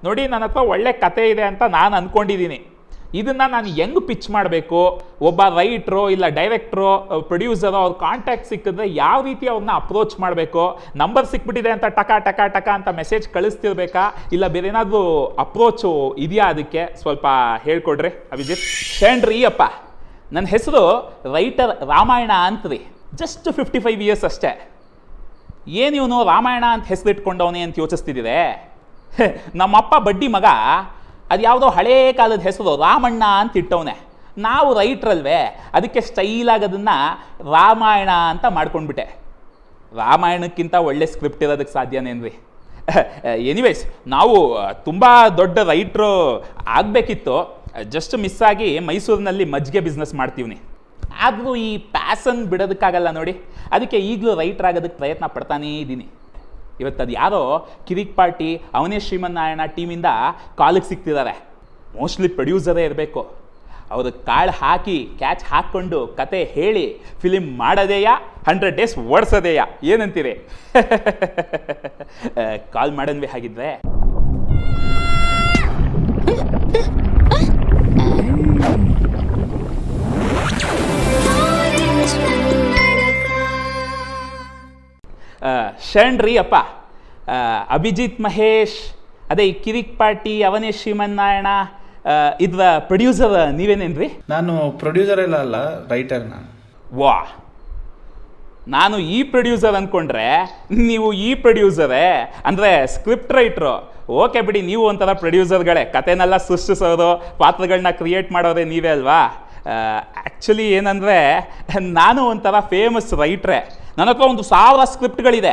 ನೋಡಿ ನನ್ನ ಹತ್ರ ಒಳ್ಳೆ ಕತೆ ಇದೆ ಅಂತ ನಾನು ಅಂದ್ಕೊಂಡಿದ್ದೀನಿ. ಇದನ್ನು ನಾನು ಹೆಂಗೆ ಪಿಚ್ ಮಾಡಬೇಕು, ಒಬ್ಬ ರೈಟ್ರೋ ಇಲ್ಲ ಡೈರೆಕ್ಟ್ರೋ ಪ್ರೊಡ್ಯೂಸರೋ ಅವ್ರ ಕಾಂಟ್ಯಾಕ್ಟ್ ಸಿಕ್ಕಿದ್ರೆ ಯಾವ ರೀತಿ ಅವ್ರನ್ನ ಅಪ್ರೋಚ್ ಮಾಡಬೇಕು, ನಂಬರ್ ಸಿಕ್ಬಿಟ್ಟಿದೆ ಅಂತ ಟಕ ಟಕ ಟಕ ಅಂತ ಮೆಸೇಜ್ ಕಳಿಸ್ತಿರ್ಬೇಕಾ, ಇಲ್ಲ ಬೇರೆ ಏನಾದರೂ ಅಪ್ರೋಚು ಇದೆಯಾ, ಅದಕ್ಕೆ ಸ್ವಲ್ಪ ಹೇಳ್ಕೊಡ್ರಿ ಅಭಿಜಿತ್. ಶೇಣ್ರಿ ಅಪ್ಪ, ನನ್ನ ಹೆಸರು ರೈಟರ್ ರಾಮಾಯಣ ಅಂತ್ರಿ. ಜಸ್ಟ್ 55 ಇಯರ್ಸ್ ಅಷ್ಟೇ. ಏನು ಇವನು ರಾಮಾಯಣ ಅಂತ ಹೆಸರಿಟ್ಕೊಂಡವನೇ ಅಂತ ಯೋಚಿಸ್ತಿದ್ದೀರೆ? ನಮ್ಮಪ್ಪ ಬಡ್ಡಿ ಮಗ ಅದು ಯಾವುದೋ ಹಳೇ ಕಾಲದ ಹೆಸರು ರಾಮಣ್ಣ ಅಂತ ಇಟ್ಟವನೆ. ನಾವು ರೈಟ್ರಲ್ವೇ, ಅದಕ್ಕೆ ಸ್ಟೈಲಾಗಿ ಅದನ್ನು ರಾಮಾಯಣ ಅಂತ ಮಾಡ್ಕೊಂಡ್ಬಿಟ್ಟೆ. ರಾಮಾಯಣಕ್ಕಿಂತ ಒಳ್ಳೆ ಸ್ಕ್ರಿಪ್ಟ್ ಇರೋದಕ್ಕೆ ಸಾಧ್ಯನೇನ್ರಿ? ಎನಿವೇಸ್, ನಾವು ತುಂಬ ದೊಡ್ಡ ರೈಟ್ರು ಆಗಬೇಕಿತ್ತು, ಜಸ್ಟ್ ಮಿಸ್ ಆಗಿ ಮೈಸೂರಿನಲ್ಲಿ ಮಜ್ಜಿಗೆ ಬಿಸ್ನೆಸ್ ಮಾಡ್ತೀವಿ. ಆದರೂ ಈ ಪ್ಯಾಸನ್ ಬಿಡೋದಕ್ಕಾಗಲ್ಲ ನೋಡಿ, ಅದಕ್ಕೆ ಈಗಲೂ ರೈಟ್ರ್ ಆಗೋದಕ್ಕೆ ಪ್ರಯತ್ನ ಪಡ್ತಾನೇ ಇದ್ದೀನಿ. ಇವತ್ತು ಅದು ಯಾರೋ ಕಿರಿಕ್ ಪಾರ್ಟಿ ಅವನೇ ಶ್ರೀಮನ್ನಾರಾಯಣ ಟೀಮಿಂದ ಕಾಲಿಗೆ ಸಿಗ್ತಿದ್ದಾರೆ. ಮೋಸ್ಟ್ಲಿ ಪ್ರೊಡ್ಯೂಸರೇ ಇರಬೇಕು. ಅವರು ಕಾಳು ಹಾಕಿ ಕ್ಯಾಚ್ ಹಾಕ್ಕೊಂಡು ಕತೆ ಹೇಳಿ ಫಿಲಿಮ್ ಮಾಡೋದೇಯಾ 100 ಡೇಸ್ ಓಡಿಸೋದೇಯಾ, ಏನಂತೀರಿ? ಕಾಲ್ ಮಾಡನ್ವಿ ಹಾಗಿದ್ರೆ. ಶರಣ್ರಿ ಅಪ್ಪ, ಅಭಿಜಿತ್ ಮಹೇಶ್, ಅದೇ ಈ ಕಿರಿಕ್ ಪಾರ್ಟಿ ಅವನೇ ಶ್ರೀಮನ್ನಾರಾಯಣ ಇದರ ಪ್ರೊಡ್ಯೂಸರ್ ನೀವೇನೇನ್ರಿ? ನಾನು ಪ್ರೊಡ್ಯೂಸರ್ ಎಲ್ಲ ಅಲ್ಲ, ರೈಟರ್ ನಾನು. ವಾ, ನಾನು ಈ ಪ್ರೊಡ್ಯೂಸರ್ ಅಂದ್ಕೊಂಡ್ರೆ ನೀವು ಈ ಪ್ರೊಡ್ಯೂಸರೇ, ಅಂದರೆ ಸ್ಕ್ರಿಪ್ಟ್ ರೈಟ್ರು. ಓಕೆ ಬಿಡಿ, ನೀವು ಒಂಥರ ಪ್ರೊಡ್ಯೂಸರ್ಗಳೇ, ಕತೆನೆಲ್ಲ ಸೃಷ್ಟಿಸೋರು, ಪಾತ್ರಗಳನ್ನ ಕ್ರಿಯೇಟ್ ಮಾಡೋದೇ ನೀವೇ ಅಲ್ವಾ? ಆ್ಯಕ್ಚುಲಿ ಏನಂದರೆ ನಾನು ಒಂಥರ ಫೇಮಸ್ ರೈಟ್ರೇ. ನನ್ನ ಹತ್ರ 1000 ಸ್ಕ್ರಿಪ್ಟ್ಗಳಿದೆ,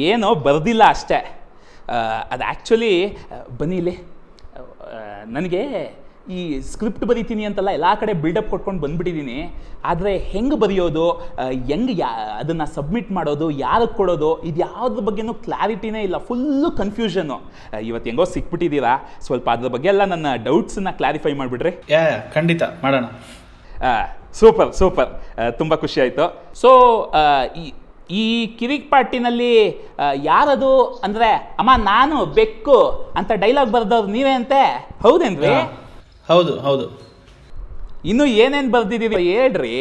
ಏನೋ ಬರೆದಿಲ್ಲ ಅಷ್ಟೇ. ಅದು ಆ್ಯಕ್ಚುಲಿ ಬನ್ನಿಲಿ, ನನಗೆ ಈ ಸ್ಕ್ರಿಪ್ಟ್ ಬರೀತೀನಿ ಅಂತೆಲ್ಲ ಎಲ್ಲ ಕಡೆ ಬಿಲ್ಡಪ್ ಕೊಟ್ಕೊಂಡು ಬಂದುಬಿಟ್ಟಿದ್ದೀನಿ. ಆದರೆ ಹೆಂಗೆ ಬರೆಯೋದು, ಹೆಂಗೆ ಅದನ್ನು ಸಬ್ಮಿಟ್ ಮಾಡೋದು, ಯಾರಿಗೆ ಕೊಡೋದು, ಇದು ಯಾವುದ್ರ ಬಗ್ಗೆನೂ ಕ್ಲಾರಿಟಿನೇ ಇಲ್ಲ, ಫುಲ್ಲು ಕನ್ಫ್ಯೂಷನ್ನು. ಇವತ್ತು ಹೆಂಗೋ ಸಿಕ್ಬಿಟ್ಟಿದ್ದೀರಾ, ಸ್ವಲ್ಪ ಅದ್ರ ಬಗ್ಗೆ ಎಲ್ಲ ನನ್ನ ಡೌಟ್ಸನ್ನು ಕ್ಲಾರಿಫೈ ಮಾಡಿಬಿಡ್ರಿ. ಖಂಡಿತ ಮಾಡೋಣ. ಸೂಪರ್ ಸೂಪರ್, ತುಂಬ ಖುಷಿ ಆಯಿತು. ಸೊ ಈ ಕಿರಿಕ್ ಪಾರ್ಟಿನಲ್ಲಿ ಯಾರದು ಅಂದರೆ, ಅಮ್ಮ ನಾನು ಬೆಕ್ಕು ಅಂತ ಡೈಲಾಗ್ ಬರೆದವ್ರು ನೀವೇ ಅಂತೆ, ಹೌದೇನ್ರಿ? ಹೌದು ಹೌದು. ಇನ್ನು ಏನೇನು ಬರೆದಿದ್ದೀರಿ ಹೇಳ್ರಿ.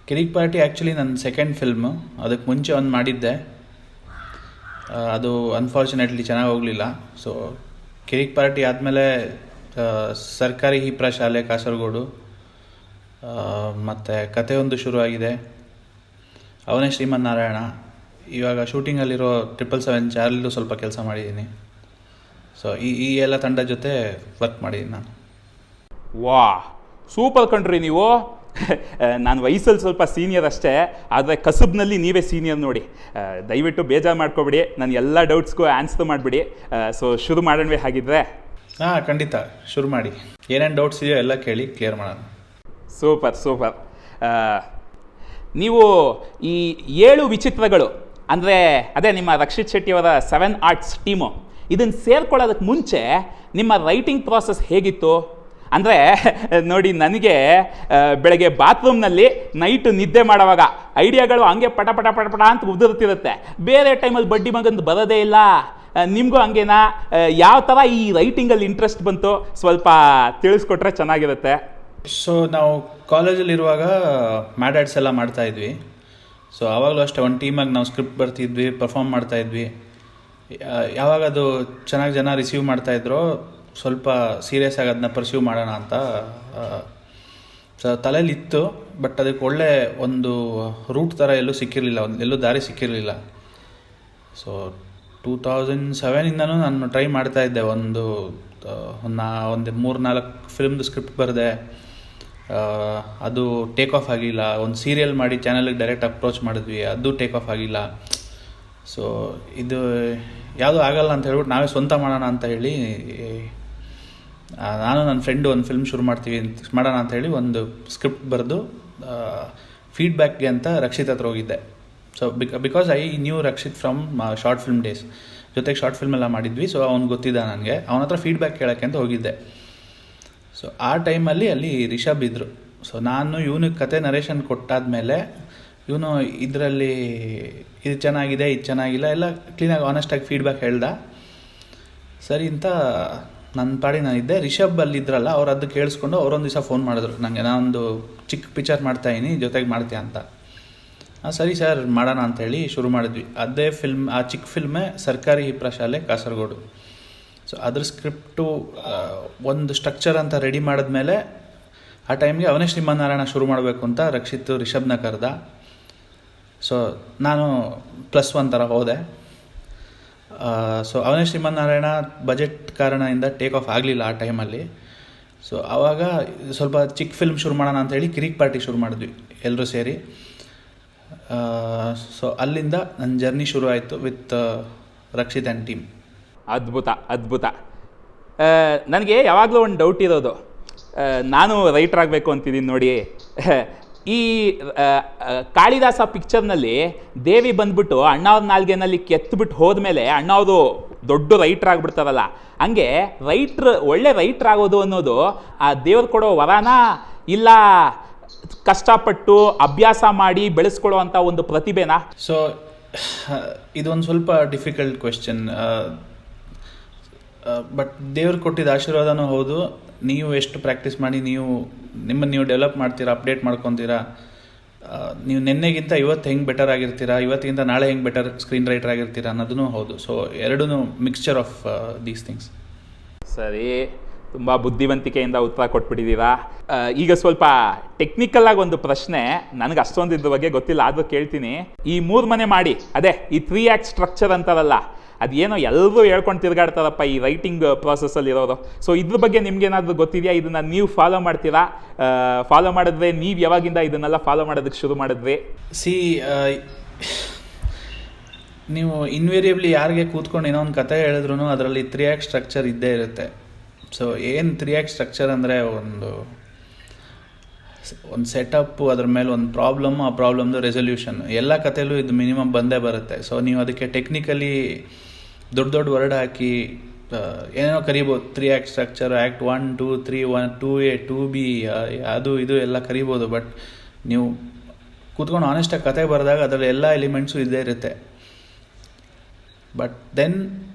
ಕಿರಿಕ್ ಪಾರ್ಟಿ ಆ್ಯಕ್ಚುಲಿ ನನ್ನ ಸೆಕೆಂಡ್ ಫಿಲ್ಮು. ಅದಕ್ಕೆ ಮುಂಚೆ ಒಂದು ಮಾಡಿದ್ದೆ, ಅದು ಅನ್ಫಾರ್ಚುನೇಟ್ಲಿ ಚೆನ್ನಾಗಿ ಹೋಗಲಿಲ್ಲ. ಸೊ ಕಿರಿಕ್ ಪಾರ್ಟಿ ಆದಮೇಲೆ ಸರ್ಕಾರಿ ಹಿಪ್ರಾ ಶಾಲೆ ಕಾಸರಗೋಡು, ಮತ್ತು ಕತೆ ಒಂದು ಶುರುವಾಗಿದೆ, ಅವನೇ ಶ್ರೀಮನ್ನಾರಾಯಣ. ಇವಾಗ ಶೂಟಿಂಗಲ್ಲಿರೋ 777 ಚಾರ್ಲಿದು ಸ್ವಲ್ಪ ಕೆಲಸ ಮಾಡಿದ್ದೀನಿ. ಸೊ ಈ ಎಲ್ಲ ತಂಡ ಜೊತೆ ವರ್ಕ್ ಮಾಡಿದ್ದೀನಿ ನಾನು. ವಾ, ಸೂಪರ್ ಕಣ್ರಿ ನೀವು. ನಾನು ವಯಸ್ಸಲ್ಲಿ ಸ್ವಲ್ಪ ಸೀನಿಯರ್ ಅಷ್ಟೇ, ಆದರೆ ಕಸಬ್ನಲ್ಲಿ ನೀವೇ ಸೀನಿಯರ್ ನೋಡಿ. ದಯವಿಟ್ಟು ಬೇಜಾರು ಮಾಡ್ಕೊಬಿಡಿ, ನಾನು ಎಲ್ಲ ಡೌಟ್ಸ್ಗೂ ಆನ್ಸರ್ ಮಾಡಿಬಿಡಿ. ಸೊ ಶುರು ಮಾಡೋಣವೇ ಹಾಗಿದ್ರೆ? ಖಂಡಿತ ಶುರು ಮಾಡಿ. ಏನೇನು ಡೌಟ್ಸ್ ಇದೆಯೋ ಎಲ್ಲ ಕೇಳಿ ಕ್ಲಿಯರ್ ಮಾಡೋಣ. Super super. ನೀವು ಈ 7 ವಿಚಿತ್ರಗಳು ಅಂದರೆ ಅದೇ ನಿಮ್ಮ ರಕ್ಷಿತ್ ಶೆಟ್ಟಿಯವರ 7 ಆರ್ಟ್ಸ್ ಟೀಮು, ಇದನ್ನು ಸೇರ್ಕೊಳ್ಳೋದಕ್ಕೆ ಮುಂಚೆ ನಿಮ್ಮ ರೈಟಿಂಗ್ ಪ್ರಾಸೆಸ್ ಹೇಗಿತ್ತು? ಅಂದರೆ ನೋಡಿ, ನನಗೆ ಬೆಳಗ್ಗೆ ಬಾತ್ರೂಮ್ನಲ್ಲಿ ನೈಟ್ ನಿದ್ದೆ ಮಾಡೋವಾಗ ಐಡಿಯಾಗಳು ಹಂಗೆ ಪಟ ಪಟ ಪಟ ಪಟ ಅಂತ ಉದುರ್ತಿರುತ್ತೆ. ಬೇರೆ ಟೈಮಲ್ಲಿ ಬಡ್ಡಿ ಮಗಂದು ಬರೋದೇ ಇಲ್ಲ. ನಿಮಗೂ ಹಂಗೇನಾ? ಯಾವ ಥರ ಈ ರೈಟಿಂಗಲ್ಲಿ ಇಂಟ್ರೆಸ್ಟ್ ಬಂತು, ಸ್ವಲ್ಪ ತಿಳಿಸ್ಕೊಟ್ರೆ ಚೆನ್ನಾಗಿರುತ್ತೆ. ಸೊ ನಾವು ಕಾಲೇಜಲ್ಲಿರುವಾಗ ಮ್ಯಾಡ್ ಆಡ್ಸ್ ಎಲ್ಲ ಮಾಡ್ತಾಯಿದ್ವಿ. ಸೊ ಆವಾಗಲೂ ಅಷ್ಟೇ ಒಂದು ಟೀಮಾಗಿ ನಾವು ಸ್ಕ್ರಿಪ್ಟ್ ಬರ್ತಿದ್ವಿ, ಪರ್ಫಾರ್ಮ್ ಮಾಡ್ತಾಯಿದ್ವಿ. ಯಾವಾಗ ಅದು ಚೆನ್ನಾಗಿ ಜನ ರಿಸೀವ್ ಮಾಡ್ತಾಯಿದ್ರೋ ಸ್ವಲ್ಪ ಸೀರಿಯಸ್ ಆಗಿ ಅದನ್ನ ಪರ್ಸ್ಯೂ ಮಾಡೋಣ ಅಂತ ತಲೆಯಲ್ಲಿತ್ತು. ಬಟ್ ಅದಕ್ಕೆ ಒಳ್ಳೆ ಒಂದು ರೂಟ್ ಥರ ಎಲ್ಲೂ ಸಿಕ್ಕಿರಲಿಲ್ಲ, ಎಲ್ಲೂ ದಾರಿ ಸಿಕ್ಕಿರಲಿಲ್ಲ. ಸೊ 2007ಇಂದನೂ ನಾನು ಟ್ರೈ ಮಾಡ್ತಾಯಿದ್ದೆ. ಒಂದು 3-4 ಫಿಲ್ಮ್ದು ಸ್ಕ್ರಿಪ್ಟ್ ಬರೆದೆ, ಅದು ಟೇಕ್ ಆಫ್ ಆಗಿಲ್ಲ. ಒಂದು ಸೀರಿಯಲ್ ಮಾಡಿ ಚಾನಲ್ಗೆ ಡೈರೆಕ್ಟ್ ಅಪ್ರೋಚ್ ಮಾಡಿದ್ವಿ, ಅದು ಟೇಕ್ ಆಫ್ ಆಗಿಲ್ಲ. ಸೊ ಇದು ಯಾವುದೂ ಆಗಲ್ಲ ಅಂತ ಹೇಳ್ಬಿಟ್ಟು ನಾವೇ ಸ್ವಂತ ಮಾಡೋಣ ಅಂತ ಹೇಳಿ ನಾನು ನನ್ನ ಫ್ರೆಂಡು ಒಂದು ಫಿಲ್ಮ್ ಶುರು ಮಾಡೋಣ ಅಂತ ಹೇಳಿ ಒಂದು ಸ್ಕ್ರಿಪ್ಟ್ ಬರೆದು ಫೀಡ್ಬ್ಯಾಕ್ಗೆ ಅಂತ ರಕ್ಷಿತ್ ಹತ್ರ ಹೋಗಿದ್ದೆ. So because I knew Rakshit from short film days, ಜೊತೆಗೆ ಶಾರ್ಟ್ ಫಿಲ್ಮ್ ಎಲ್ಲ ಮಾಡಿದ್ವಿ. ಸೊ ಅವ್ನು ಗೊತ್ತಿದ್ದ ನನಗೆ, ಅವನ ಹತ್ರ ಫೀಡ್ಬ್ಯಾಕ್ ಕೇಳೋಕ್ಕೆ ಅಂತ ಹೋಗಿದ್ದೆ. ಸೊ ಆ ಟೈಮಲ್ಲಿ ಅಲ್ಲಿ ರಿಷಬ್ ಇದ್ದರು. ಸೊ ನಾನು ಇವನಿಗೆ ಕತೆ ನರೇಷನ್ ಕೊಟ್ಟಾದಮೇಲೆ ಇವನು ಇದರಲ್ಲಿ ಇದು ಚೆನ್ನಾಗಿದೆ, ಇದು ಚೆನ್ನಾಗಿಲ್ಲ, ಎಲ್ಲ ಕ್ಲೀನಾಗಿ ಆನೆಸ್ಟಾಗಿ ಫೀಡ್ಬ್ಯಾಕ್ ಹೇಳ್ದ. ಸರಿ ಅಂತ ನನ್ನ ಪಾಡಿ ನಾನಿದ್ದೆ. ರಿಷಬ್ ಅಲ್ಲಿದ್ರಲ್ಲ, ಅವ್ರು ಅದು ಕೇಳಿಸ್ಕೊಂಡು ಅವರೊಂದು ದಿವಸ ಫೋನ್ ಮಾಡಿದ್ರು ನನಗೆ, ನಾನೊಂದು ಚಿಕ್ಕ ಪಿಕ್ಚರ್ ಮಾಡ್ತಾಯಿದ್ದೀನಿ, ಜೊತೆಗೆ ಮಾಡ್ತೀಯ ಅಂತ. ಸರಿ ಸರ್ ಮಾಡೋಣ ಅಂಥೇಳಿ ಶುರು ಮಾಡಿದ್ವಿ. ಅದೇ ಫಿಲ್ಮ್, ಆ ಚಿಕ್ಕ ಫಿಲ್ಮೇ ಸರ್ಕಾರಿ ಪ್ರಶಾಲೆ ಕಾಸರಗೋಡು. ಸೊ ಅದ್ರ ಸ್ಕ್ರಿಪ್ಟು ಒಂದು ಸ್ಟ್ರಕ್ಚರ್ ಅಂತ ರೆಡಿ ಮಾಡಿದ್ಮೇಲೆ ಆ ಟೈಮ್ಗೆ ಅವನೇ ಶ್ರೀಮನ್ನಾರಾಯಣ ಶುರು ಮಾಡಬೇಕು ಅಂತ ರಕ್ಷಿತ್ ರಿಷಬ್ನ ಕರೆದ. ಸೊ ನಾನು +1 ಥರ ಹೋದೆ. ಸೊ ಅವನೇ ಶ್ರೀಮನ್ನಾರಾಯಣ ಬಜೆಟ್ ಕಾರಣದಿಂದ ಟೇಕ್ ಆಫ್ ಆಗಲಿಲ್ಲ ಆ ಟೈಮಲ್ಲಿ. ಸೊ ಆವಾಗ ಸ್ವಲ್ಪ ಚಿಕ್ಕ ಫಿಲ್ಮ್ ಶುರು ಮಾಡೋಣ ಅಂಥೇಳಿ ಕಿರಿಕ್ ಪಾರ್ಟಿ ಶುರು ಮಾಡಿದ್ವಿ ಎಲ್ಲರೂ ಸೇರಿ. ಸೊ ಅಲ್ಲಿಂದ ನನ್ನ ಜರ್ನಿ ಶುರು ಆಯಿತು ವಿತ್ ರಕ್ಷಿತ್ ಆ್ಯಂಡ್ ಟೀಮ್. ಅದ್ಭುತ ಅದ್ಭುತ. ನನಗೆ ಯಾವಾಗಲೂ ಒಂದು ಡೌಟ್ ಇರೋದು, ನಾನು ರೈಟರ್ ಆಗಬೇಕು ಅಂತಿದ್ದೀನಿ ನೋಡಿ. ಈ ಕಾಳಿದಾಸ ಪಿಕ್ಚರ್ನಲ್ಲಿ ದೇವಿ ಬಂದ್ಬಿಟ್ಟು ಅಣ್ಣವ್ರ ನಾಲ್ಗೆನಲ್ಲಿ ಕೆತ್ತಬಿಟ್ಟು ಹೋದ್ಮೇಲೆ ಅಣ್ಣ ಅವರು ದೊಡ್ಡ ರೈಟ್ರ್ ಆಗಿಬಿಡ್ತಾರಲ್ಲ, ಹಂಗೆ ಒಳ್ಳೆ ರೈಟ್ರ್ ಆಗೋದು ಅನ್ನೋದು ಆ ದೇವ್ರು ಕೊಡೋ ವರನ, ಇಲ್ಲ ಕಷ್ಟಪಟ್ಟು ಅಭ್ಯಾಸ ಮಾಡಿ ಬೆಳೆಸ್ಕೊಳ್ಳೋ ಅಂಥ ಒಂದು ಪ್ರತಿಭೆನಾ? ಸೊ ಇದೊಂದು ಸ್ವಲ್ಪ ಡಿಫಿಕಲ್ಟ್ ಕ್ವೆಶ್ಚನ್. ಬಟ್ ದೇವ್ರು ಕೊಟ್ಟಿದ್ದ ಆಶೀರ್ವಾದನೂ ಹೌದು. ನೀವು ಎಷ್ಟು ಪ್ರಾಕ್ಟೀಸ್ ಮಾಡಿ ನಿಮ್ಮನ್ನು ನೀವು ಡೆವಲಪ್ ಮಾಡ್ತೀರಾ, ಅಪ್ಡೇಟ್ ಮಾಡ್ಕೊತೀರಾ, ನೀವು ನಿನ್ನೆಗಿಂತ ಇವತ್ತು ಹೆಂಗೆ ಬೆಟರ್ ಆಗಿರ್ತೀರಾ, ಇವತ್ತಿಗಿಂತ ನಾಳೆ ಹೆಂಗೆ ಬೆಟರ್ ಸ್ಕ್ರೀನ್ ರೈಟರ್ ಆಗಿರ್ತೀರಾ ಅನ್ನೋದೂ ಹೌದು. ಸೊ ಎರಡೂ ಮಿಕ್ಸ್ಚರ್ ಆಫ್ ದೀಸ್ ಥಿಂಗ್ಸ್. ಸರಿ, ತುಂಬ ಬುದ್ಧಿವಂತಿಕೆಯಿಂದ ಉತ್ತರ ಕೊಟ್ಬಿಟ್ಟಿದ್ದೀರಾ. ಈಗ ಸ್ವಲ್ಪ ಟೆಕ್ನಿಕಲ್ ಆಗಿ ಒಂದು ಪ್ರಶ್ನೆ, ನನಗೆ ಅಷ್ಟೊಂದು ಇದ್ರ ಬಗ್ಗೆ ಗೊತ್ತಿಲ್ಲ, ಆದರೂ ಕೇಳ್ತೀನಿ. ಈ 3 ಮನೆ ಮಾಡಿ, ಅದೇ ಈ 3 ಆ್ಯಕ್ಟ್ ಸ್ಟ್ರಕ್ಚರ್ ಅಂತಾರಲ್ಲ, ಅದೇನೋ ಎಲ್ಲರೂ ಹೇಳ್ಕೊಂಡು ತಿರುಗಾಡ್ತಾರಪ್ಪ ಈ ರೈಟಿಂಗ್ ಪ್ರಾಸೆಸ್ಸಲ್ಲಿ ಇರೋರು. ಸೊ ಇದ್ರ ಬಗ್ಗೆ ನಿಮ್ಗೇನಾದರೂ ಗೊತ್ತಿದೆಯಾ? ಇದನ್ನು ನೀವು ಫಾಲೋ ಮಾಡ್ತೀರಾ? ಫಾಲೋ ಮಾಡಿದ್ರೆ ನೀವು ಯಾವಾಗಿಂದ ಇದನ್ನೆಲ್ಲ ಫಾಲೋ ಮಾಡೋದಕ್ಕೆ ಶುರು ಮಾಡಿದ್ರಿ? ನೀವು ಇನ್ವೇರಿಯಬ್ಲಿ ಯಾರಿಗೆ ಕೂತ್ಕೊಂಡು ಏನೋ ಒಂದು ಕತೆ ಹೇಳಿದ್ರು ಅದರಲ್ಲಿ 3 ಆ್ಯಕ್ಟ್ ಸ್ಟ್ರಕ್ಚರ್ ಇದ್ದೇ ಇರುತ್ತೆ. ಸೊ ಏನು 3 ಆ್ಯಕ್ಟ್ ಸ್ಟ್ರಕ್ಚರ್ ಅಂದರೆ ಒಂದು ಸೆಟಪ್ಪು, ಅದ್ರ ಮೇಲೆ ಒಂದು ಪ್ರಾಬ್ಲಮ್ಮು, ಆ ಪ್ರಾಬ್ಲಮ್ದು ರೆಸೊಲ್ಯೂಷನ್, ಎಲ್ಲ ಕಥೆಯಲ್ಲೂ ಇದು ಮಿನಿಮಮ್ ಬಂದೇ ಬರುತ್ತೆ. ಸೊ ನೀವು ಅದಕ್ಕೆ ಟೆಕ್ನಿಕಲಿ ದೊಡ್ಡ ವರ್ಡ್ ಹಾಕಿ ಏನೇನೋ ಕರಿಬೋದು. 3 act structure, act 1, 2, 3, 1, 2A, 2B, ಅದು ಇದು ಎಲ್ಲ ಕರಿಬೋದು. ಬಟ್ ನೀವು ಕೂತ್ಕೊಂಡು ಆನೆಸ್ಟಾಗಿ ಕತೆ ಬರೆದಾಗ ಅದರಲ್ಲಿ ಎಲ್ಲ ಎಲಿಮೆಂಟ್ಸು ಇದ್ದೇ ಇರುತ್ತೆ. ಬಟ್ ದೆನ್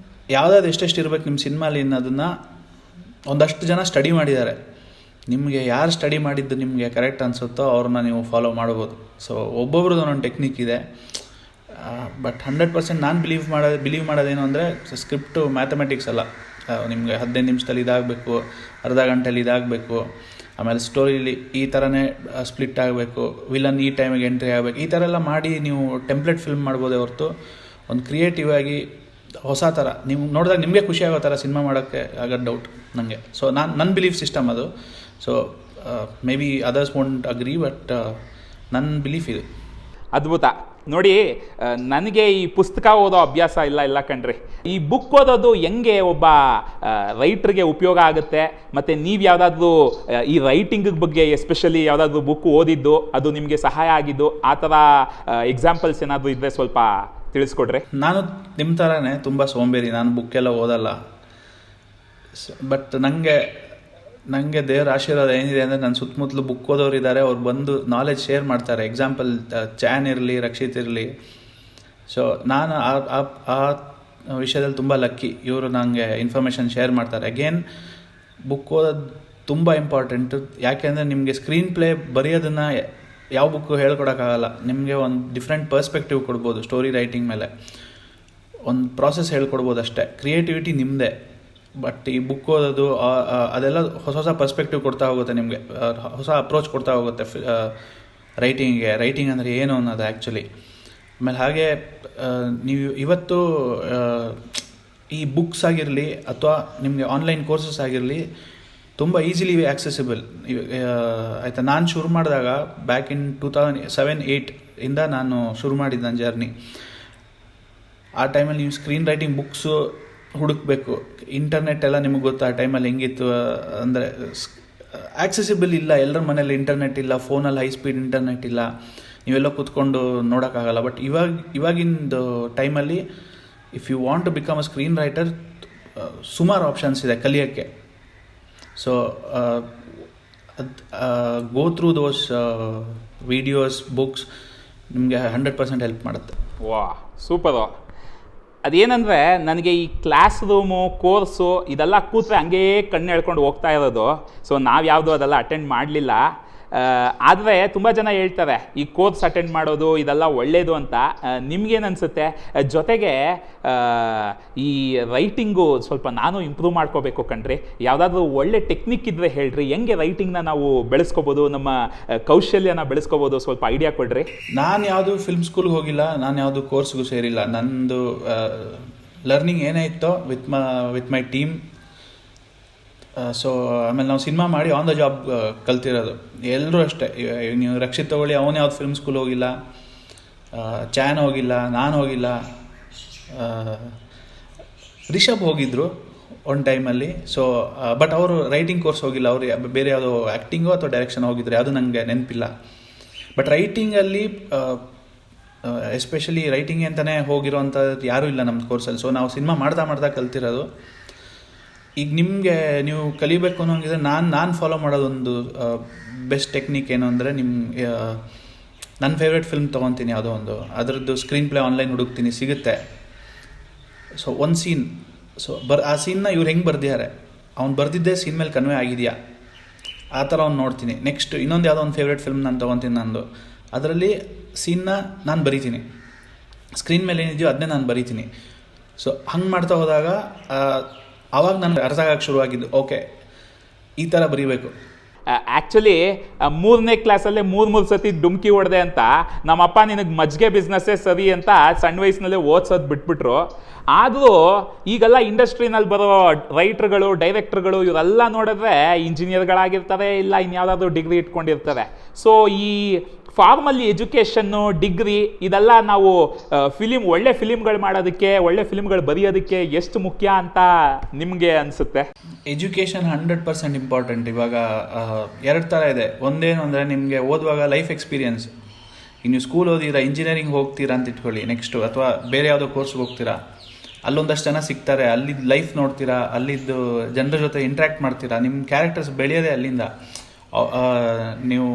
ಯಾವುದಾದ್ರು ಎಷ್ಟೆಷ್ಟು ಇರಬೇಕು ನಿಮ್ಮ ಸಿನಿಮಾಲಿ ಅನ್ನೋದನ್ನು ಒಂದಷ್ಟು ಜನ ಸ್ಟಡಿ ಮಾಡಿದ್ದಾರೆ. ನಿಮಗೆ ಯಾರು ಸ್ಟಡಿ ಮಾಡಿದ್ದು ನಿಮಗೆ ಕರೆಕ್ಟ್ ಅನಿಸುತ್ತೋ ಅವ್ರನ್ನ ನೀವು ಫಾಲೋ ಮಾಡ್ಬೋದು. ಸೊ ಒಬ್ಬೊಬ್ರದ್ದು ಒಂದೊಂದು ಟೆಕ್ನಿಕ್ ಇದೆ. ಬಟ್ 100% ನಾನು ಬಿಲೀವ್ ಮಾಡೋದೇನು ಅಂದರೆ, ಸ್ಕ್ರಿಪ್ಟು ಮ್ಯಾಥಮೆಟಿಕ್ಸ್ ಅಲ್ಲ. ನಿಮಗೆ 15 ನಿಮಿಷದಲ್ಲಿ ಇದಾಗಬೇಕು, ಅರ್ಧ ಗಂಟೆಯಲ್ಲಿ ಇದಾಗಬೇಕು, ಆಮೇಲೆ ಸ್ಟೋರಿಲಿ ಈ ಥರನೇ ಸ್ಪ್ಲಿಟ್ ಆಗಬೇಕು, ವಿಲನ್ ಈ ಟೈಮಿಗೆ ಎಂಟ್ರಿ ಆಗಬೇಕು, ಈ ಥರ ಎಲ್ಲ ಮಾಡಿ ನೀವು ಟೆಂಪ್ಲೇಟ್ ಫಿಲ್ಮ್ ಮಾಡ್ಬೋದೇ ಹೊರತು ಒಂದು ಕ್ರಿಯೇಟಿವ್ ಆಗಿ ಹೊಸ ಥರ ನೀವು ನೋಡಿದಾಗ ನಿಮಗೆ ಖುಷಿ ಆಗೋ ಥರ ಸಿನಿಮಾ ಮಾಡೋಕ್ಕೆ ಆಗೋದು ಡೌಟ್ ನನಗೆ. ಸೊ ನನ್ನ ಬಿಲೀಫ್ ಸಿಸ್ಟಮ್ ಅದು. So may be others won't agri, but ನನ್ನ ಬಿಲೀಫ್ ಇದು. ಅದ್ಭುತ. ನೋಡಿ, ನನಗೆ ಈ ಪುಸ್ತಕ ಓದೋ ಅಭ್ಯಾಸ ಇಲ್ಲ ಕಣ್ರಿ. ಈ ಬುಕ್ ಓದೋದು ಹೆಂಗೆ ಒಬ್ಬ ರೈಟ್ರಿಗೆ ಉಪಯೋಗ ಆಗುತ್ತೆ, ಮತ್ತು ನೀವು ಯಾವುದಾದ್ರೂ ಈ ರೈಟಿಂಗ್ ಬಗ್ಗೆ ಎಸ್ಪೆಷಲಿ ಯಾವುದಾದ್ರೂ ಬುಕ್ ಓದಿದ್ದು ಅದು ನಿಮಗೆ ಸಹಾಯ ಆಗಿದ್ದು, ಆ ಥರ ಎಕ್ಸಾಂಪಲ್ಸ್ ಏನಾದರೂ ಇದ್ದರೆ ಸ್ವಲ್ಪ ತಿಳಿಸ್ಕೊಡ್ರಿ. ನಾನು ನಿಮ್ಮ ಥರನೇ ತುಂಬ ಸೋಂಬೇರಿ, ನಾನು ಬುಕ್ಕೆಲ್ಲ ಓದಲ್ಲ. ಬಟ್ ನನಗೆ ದೇವರ ಆಶೀರ್ವಾದ ಏನಿದೆ ಅಂದರೆ, ನನ್ನ ಸುತ್ತಮುತ್ತಲು ಬುಕ್ ಓದೋರು ಇದ್ದಾರೆ, ಅವ್ರು ಬಂದು ನಾಲೆಜ್ ಶೇರ್ ಮಾಡ್ತಾರೆ. ಎಕ್ಸಾಂಪಲ್ ಚಾನ್ ಇರಲಿ, ರಕ್ಷಿತ್ ಇರಲಿ. ಸೊ ನಾನು ಆ ವಿಷಯದಲ್ಲಿ ತುಂಬ ಲಕ್ಕಿ. ಇವರು ನನಗೆ ಇನ್ಫಾರ್ಮೇಷನ್ ಶೇರ್ ಮಾಡ್ತಾರೆ. ಅಗೇನ್ ಬುಕ್ ಓದೋದು ತುಂಬ ಇಂಪಾರ್ಟೆಂಟು. ಯಾಕೆಂದರೆ ನಿಮಗೆ ಸ್ಕ್ರೀನ್ ಪ್ಲೇ ಬರೆಯೋದನ್ನು ಯಾವ ಬುಕ್ಕು ಹೇಳ್ಕೊಡೋಕ್ಕಾಗಲ್ಲ. ನಿಮಗೆ ಒಂದು ಡಿಫ್ರೆಂಟ್ ಪರ್ಸ್ಪೆಕ್ಟಿವ್ ಕೊಡ್ಬೋದು. ಸ್ಟೋರಿ ರೈಟಿಂಗ್ ಮೇಲೆ ಒಂದು ಪ್ರಾಸೆಸ್ ಹೇಳ್ಕೊಡ್ಬೋದು ಅಷ್ಟೇ. ಕ್ರಿಯೇಟಿವಿಟಿ ನಿಮ್ಮದೇ. ಬಟ್ ಈ ಬುಕ್ ಓದೋದು ಅದೆಲ್ಲ ಹೊಸ ಪರ್ಸ್ಪೆಕ್ಟಿವ್ ಕೊಡ್ತಾ ಹೋಗುತ್ತೆ ನಿಮಗೆ, ಹೊಸ ಅಪ್ರೋಚ್ ಕೊಡ್ತಾ ಹೋಗುತ್ತೆ ರೈಟಿಂಗ್ ಅಂದರೆ ಏನು ಅನ್ನೋದು ಆ್ಯಕ್ಚುಲಿ. ಆಮೇಲೆ ಹಾಗೆ ನೀವು ಇವತ್ತು ಈ ಬುಕ್ಸ್ ಆಗಿರಲಿ ಅಥವಾ ನಿಮಗೆ ಆನ್ಲೈನ್ ಕೋರ್ಸಸ್ ಆಗಿರಲಿ ತುಂಬ ಈಸಿಲಿ ಆಕ್ಸೆಸಿಬಲ್. ಆಯಿತಾ, ನಾನು ಶುರು ಮಾಡಿದಾಗ ಬ್ಯಾಕ್ ಇನ್ 2007-8 ಇಂದ ನಾನು ಶುರು ಮಾಡಿದ್ದು ನನ್ನ ಜರ್ನಿ. ಆ ಟೈಮಲ್ಲಿ ನೀವು ಸ್ಕ್ರೀನ್ ರೈಟಿಂಗ್ ಬುಕ್ಸು ಹುಡುಕಬೇಕು. ಇಂಟರ್ನೆಟ್ ಎಲ್ಲ ನಿಮಗೆ ಗೊತ್ತು ಆ ಟೈಮಲ್ಲಿ ಹೆಂಗಿತ್ತು ಅಂದರೆ, ಆಕ್ಸೆಸಿಬಲ್ ಇಲ್ಲ. ಎಲ್ಲರ ಮನೇಲಿ ಇಂಟರ್ನೆಟ್ ಇಲ್ಲ, ಫೋನಲ್ಲಿ ಹೈ ಸ್ಪೀಡ್ ಇಂಟರ್ನೆಟ್ ಇಲ್ಲ, ನೀವೆಲ್ಲ ಕೂತ್ಕೊಂಡು ನೋಡೋಕ್ಕಾಗಲ್ಲ. ಬಟ್ ಇವಾಗಿಂದು ಟೈಮಲ್ಲಿ if you want to become a screen writer, ಸುಮಾರು ಆಪ್ಷನ್ಸ್ ಇದೆ ಕಲಿಯೋಕ್ಕೆ. So go through those videos, books ನಿಮಗೆ 100% ಹೆಲ್ಪ್ ಮಾಡುತ್ತೆ. ವಾ, ಸೂಪರು. ಅದೇನಂದರೆ ನನಗೆ ಈ ಕ್ಲಾಸ್ ರೂಮು ಕೋರ್ಸು ಇದೆಲ್ಲ ಕೂತ್ರೆ ಹಂಗೇ ಕಣ್ಣು ಎಳ್ಕೊಂಡು ಹೋಗ್ತಾ ಇರೋದು. ಸೊ ನಾವು ಯಾವುದೂ ಅದೆಲ್ಲ ಅಟೆಂಡ್ ಮಾಡಲಿಲ್ಲ. ಆದರೆ ತುಂಬ ಜನ ಹೇಳ್ತಾರೆ ಈ ಕೋರ್ಸ್ ಅಟೆಂಡ್ ಮಾಡೋದು ಇದೆಲ್ಲ ಒಳ್ಳೆಯದು ಅಂತ. ನಿಮ್ಗೇನು ಅನಿಸುತ್ತೆ? ಜೊತೆಗೆ ಈ ರೈಟಿಂಗು ಸ್ವಲ್ಪ ನಾನು ಇಂಪ್ರೂವ್ ಮಾಡ್ಕೋಬೇಕು ಕಣ್ರಿ. ಯಾವುದಾದ್ರೂ ಒಳ್ಳೆ ಟೆಕ್ನಿಕ್ ಇದ್ದರೆ ಹೇಳ್ರಿ, ಹೆಂಗೆ ರೈಟಿಂಗ್ನ ನಾವು ಬೆಳೆಸ್ಕೋಬೋದು, ನಮ್ಮ ಕೌಶಲ್ಯನ ಬೆಳೆಸ್ಕೋಬೋದು, ಸ್ವಲ್ಪ ಐಡಿಯಾ ಕೊಡ್ರಿ. ನಾನು ಯಾವುದು ಫಿಲ್ಮ್ ಸ್ಕೂಲ್ಗೆ ಹೋಗಿಲ್ಲ, ನಾನು ಯಾವುದು ಕೋರ್ಸ್ಗೂ ಸೇರಿಲ್ಲ. ನಂದು ಲರ್ನಿಂಗ್ ಏನೇ ಇತ್ತೋ ವಿತ್ ಮೈ ಟೀಮ್. ಸೊ ಆಮೇಲೆ ನಾವು ಸಿನಿಮಾ ಮಾಡಿ ಆನ್ ದ ಜಾಬ್ ಕಲ್ತಿರೋದು ಎಲ್ಲರೂ ಅಷ್ಟೇ. ನೀವು ರಕ್ಷಿತ್ ತಗೊಳ್ಳಿ, ಅವನು ಯಾವ್ದು ಫಿಲ್ಮ್ ಸ್ಕೂಲ್ ಹೋಗಿಲ್ಲ, ಚಾನ್ ಹೋಗಿಲ್ಲ, ನಾನು ಹೋಗಿಲ್ಲ, ರಿಷಬ್ ಹೋಗಿದ್ರು ಒಂದು ಟೈಮಲ್ಲಿ. ಸೊ ಬಟ್ ಅವರು ರೈಟಿಂಗ್ ಕೋರ್ಸ್ ಹೋಗಿಲ್ಲ, ಅವರು ಬೇರೆ ಯಾವುದೋ ಆ್ಯಕ್ಟಿಂಗು ಅಥವಾ ಡೈರೆಕ್ಷನ್ ಹೋಗಿದ್ರೆ, ಅದು ನನಗೆ ನೆನಪಿಲ್ಲ. ಬಟ್ ರೈಟಿಂಗಲ್ಲಿ ಎಸ್ಪೆಷಲಿ ರೈಟಿಂಗ್ ಅಂತಲೇ ಹೋಗಿರೋವಂಥದ್ದು ಯಾರೂ ಇಲ್ಲ ನಮ್ಮ ಕೋರ್ಸಲ್ಲಿ. ಸೊ ನಾವು ಸಿನಿಮಾ ಮಾಡ್ತಾ ಕಲ್ತಿರೋದು. ಈಗ ನಿಮಗೆ ನೀವು ಕಲಿಬೇಕು ಅನ್ನೋಂಗಿದ್ರೆ ನಾನು ಫಾಲೋ ಮಾಡೋದೊಂದು ಬೆಸ್ಟ್ ಟೆಕ್ನಿಕ್ ಏನು ಅಂದರೆ, ನನ್ನ ಫೇವ್ರೆಟ್ ಫಿಲ್ಮ್ ತೊಗೊತೀನಿ ಯಾವುದೋ ಒಂದು, ಅದರದ್ದು ಸ್ಕ್ರೀನ್ ಪ್ಲೇ ಆನ್ಲೈನ್ ಹುಡುಕ್ತೀನಿ, ಸಿಗುತ್ತೆ. ಸೊ ಒಂದು ಸೀನ್, ಸೊ ಆ ಸೀನ್ನ ಇವ್ರು ಹೆಂಗೆ ಬರ್ದಿದ್ದಾರೆ, ಅವ್ನು ಬರ್ದಿದ್ದೇ ಸೀನ್ ಮೇಲೆ ಕನ್ವೆ ಆಗಿದೆಯಾ, ಆ ಥರ ಅವ್ನು ನೋಡ್ತೀನಿ. ನೆಕ್ಸ್ಟ್ ಇನ್ನೊಂದು ಯಾವುದೋ ಒಂದು ಫೇವ್ರೆಟ್ ಫಿಲ್ಮ್ ನಾನು ತೊಗೊತೀನಿ ನಂದು, ಅದರಲ್ಲಿ ಸೀನ್ನ ನಾನು ಬರಿತೀನಿ, ಸ್ಕ್ರೀನ್ ಮೇಲೆ ಏನಿದೆಯೋ ಅದನ್ನೇ ನಾನು ಬರಿತೀನಿ. ಸೊ ಹಂಗೆ ಮಾಡ್ತಾ ಹೋದಾಗ ಆವಾಗ ನನಗೆ ಅರ್ಥ ಆಗಕ್ಕೆ ಶುರುವಾಗಿದ್ದು, ಓಕೆ ಈ ಥರ ಬರೀಬೇಕು. ಆ್ಯಕ್ಚುಲಿ 3ನೇ ಕ್ಲಾಸಲ್ಲೇ 3 ಸತಿ ಡುಮ್ಕಿ ಹೊಡೆದೆ ಅಂತ ನಮ್ಮಪ್ಪ ನಿನಗೆ ಮಜ್ಜಿಗೆ ಬಿಸ್ನೆಸ್ಸೇ ಸರಿ ಅಂತ ಸಣ್ಣ ವಯಸ್ಸಿನಲ್ಲೇ ಓದ್ಸೋದು ಬಿಟ್ಬಿಟ್ರು. ಆದರೂ ಈಗೆಲ್ಲ ಇಂಡಸ್ಟ್ರಿನಲ್ಲಿ ಬರೋ ರೈಟ್ರುಗಳು, ಡೈರೆಕ್ಟ್ರುಗಳು ಇವರೆಲ್ಲ ನೋಡಿದ್ರೆ ಇಂಜಿನಿಯರ್ಗಳಾಗಿರ್ತಾರೆ, ಇಲ್ಲ ಇನ್ಯಾವುದಾದ್ರೂ ಡಿಗ್ರಿ ಇಟ್ಕೊಂಡಿರ್ತಾರೆ. ಸೊ ಈ ಫಾರ್ಮಲ್ಲಿ ಎಜುಕೇಷನ್ನು, ಡಿಗ್ರಿ ಇದೆಲ್ಲ ನಾವು ಒಳ್ಳೆ ಫಿಲಿಮ್ಗಳು ಮಾಡೋದಕ್ಕೆ, ಒಳ್ಳೆ ಫಿಲಿಮ್ಗಳು ಬರೆಯೋದಕ್ಕೆ ಎಷ್ಟು ಮುಖ್ಯ ಅಂತ ನಿಮಗೆ ಅನಿಸುತ್ತೆ? Education 100% important. ಇವಾಗ 2 ಥರ ಇದೆ. ಒಂದೇನು ಅಂದರೆ ನಿಮಗೆ ಓದುವಾಗ ಲೈಫ್ ಎಕ್ಸ್ಪೀರಿಯನ್ಸ್. ಈಗ ನೀವು ಸ್ಕೂಲ್ ಓದಿರಾ, ಇಂಜಿನಿಯರಿಂಗ್ ಹೋಗ್ತೀರಾ ಅಂತ ಇಟ್ಕೊಳ್ಳಿ, ನೆಕ್ಸ್ಟು ಅಥವಾ ಬೇರೆ ಯಾವುದೋ ಕೋರ್ಸ್ಗೆ ಹೋಗ್ತೀರಾ, ಅಲ್ಲೊಂದಷ್ಟು ಜನ ಸಿಗ್ತಾರೆ, ಅಲ್ಲಿದ್ದು ಲೈಫ್ ನೋಡ್ತೀರಾ, ಅಲ್ಲಿದ್ದು ಜನರ ಜೊತೆ ಇಂಟ್ರ್ಯಾಕ್ಟ್ ಮಾಡ್ತೀರಾ, ನಿಮ್ಮ ಕ್ಯಾರೆಕ್ಟರ್ಸ್ ಬೆಳೆಯೋದೇ ಅಲ್ಲಿಂದ. ನೀವು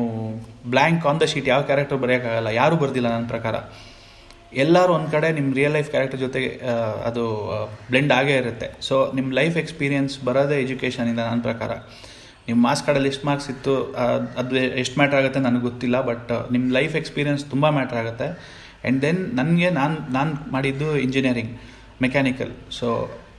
ಬ್ಲ್ಯಾಂಕ್ ಆನ್ ದ ಶೀಟ್ ಯಾವ ಕ್ಯಾರೆಕ್ಟರ್ ಬರೆಯೋಕ್ಕಾಗಲ್ಲ, ಯಾರೂ ಬರ್ದಿಲ್ಲ ನನ್ನ ಪ್ರಕಾರ. ಎಲ್ಲರೂ ಒಂದು ಕಡೆ ನಿಮ್ಮ ರಿಯಲ್ ಲೈಫ್ ಕ್ಯಾರೆಕ್ಟರ್ ಜೊತೆಗೆ ಅದು ಬ್ಲೆಂಡ್ ಆಗೇ ಇರುತ್ತೆ. ಸೊ ನಿಮ್ಮ ಲೈಫ್ ಎಕ್ಸ್ಪೀರಿಯನ್ಸ್ ಬರೋದೇ ಎಜುಕೇಷನಿಂದ ನನ್ನ ಪ್ರಕಾರ. ನಿಮ್ಮ ಮಾರ್ಕ್ಸ್ ಕಾರ್ಡಲ್ಲಿ ಎಷ್ಟು ಮಾರ್ಕ್ಸ್ ಇತ್ತು ಅದು ಎಷ್ಟು ಮ್ಯಾಟ್ರ್ ಆಗುತ್ತೆ ನನಗೆ ಗೊತ್ತಿಲ್ಲ, ಬಟ್ ನಿಮ್ಮ ಲೈಫ್ ಎಕ್ಸ್ಪೀರಿಯನ್ಸ್ ತುಂಬ ಮ್ಯಾಟ್ರ್ ಆಗುತ್ತೆ. ಆ್ಯಂಡ್ ದೆನ್ ನನಗೆ ನಾನು ಮಾಡಿದ್ದು ಇಂಜಿನಿಯರಿಂಗ್ ಮೆಕ್ಯಾನಿಕಲ್. ಸೊ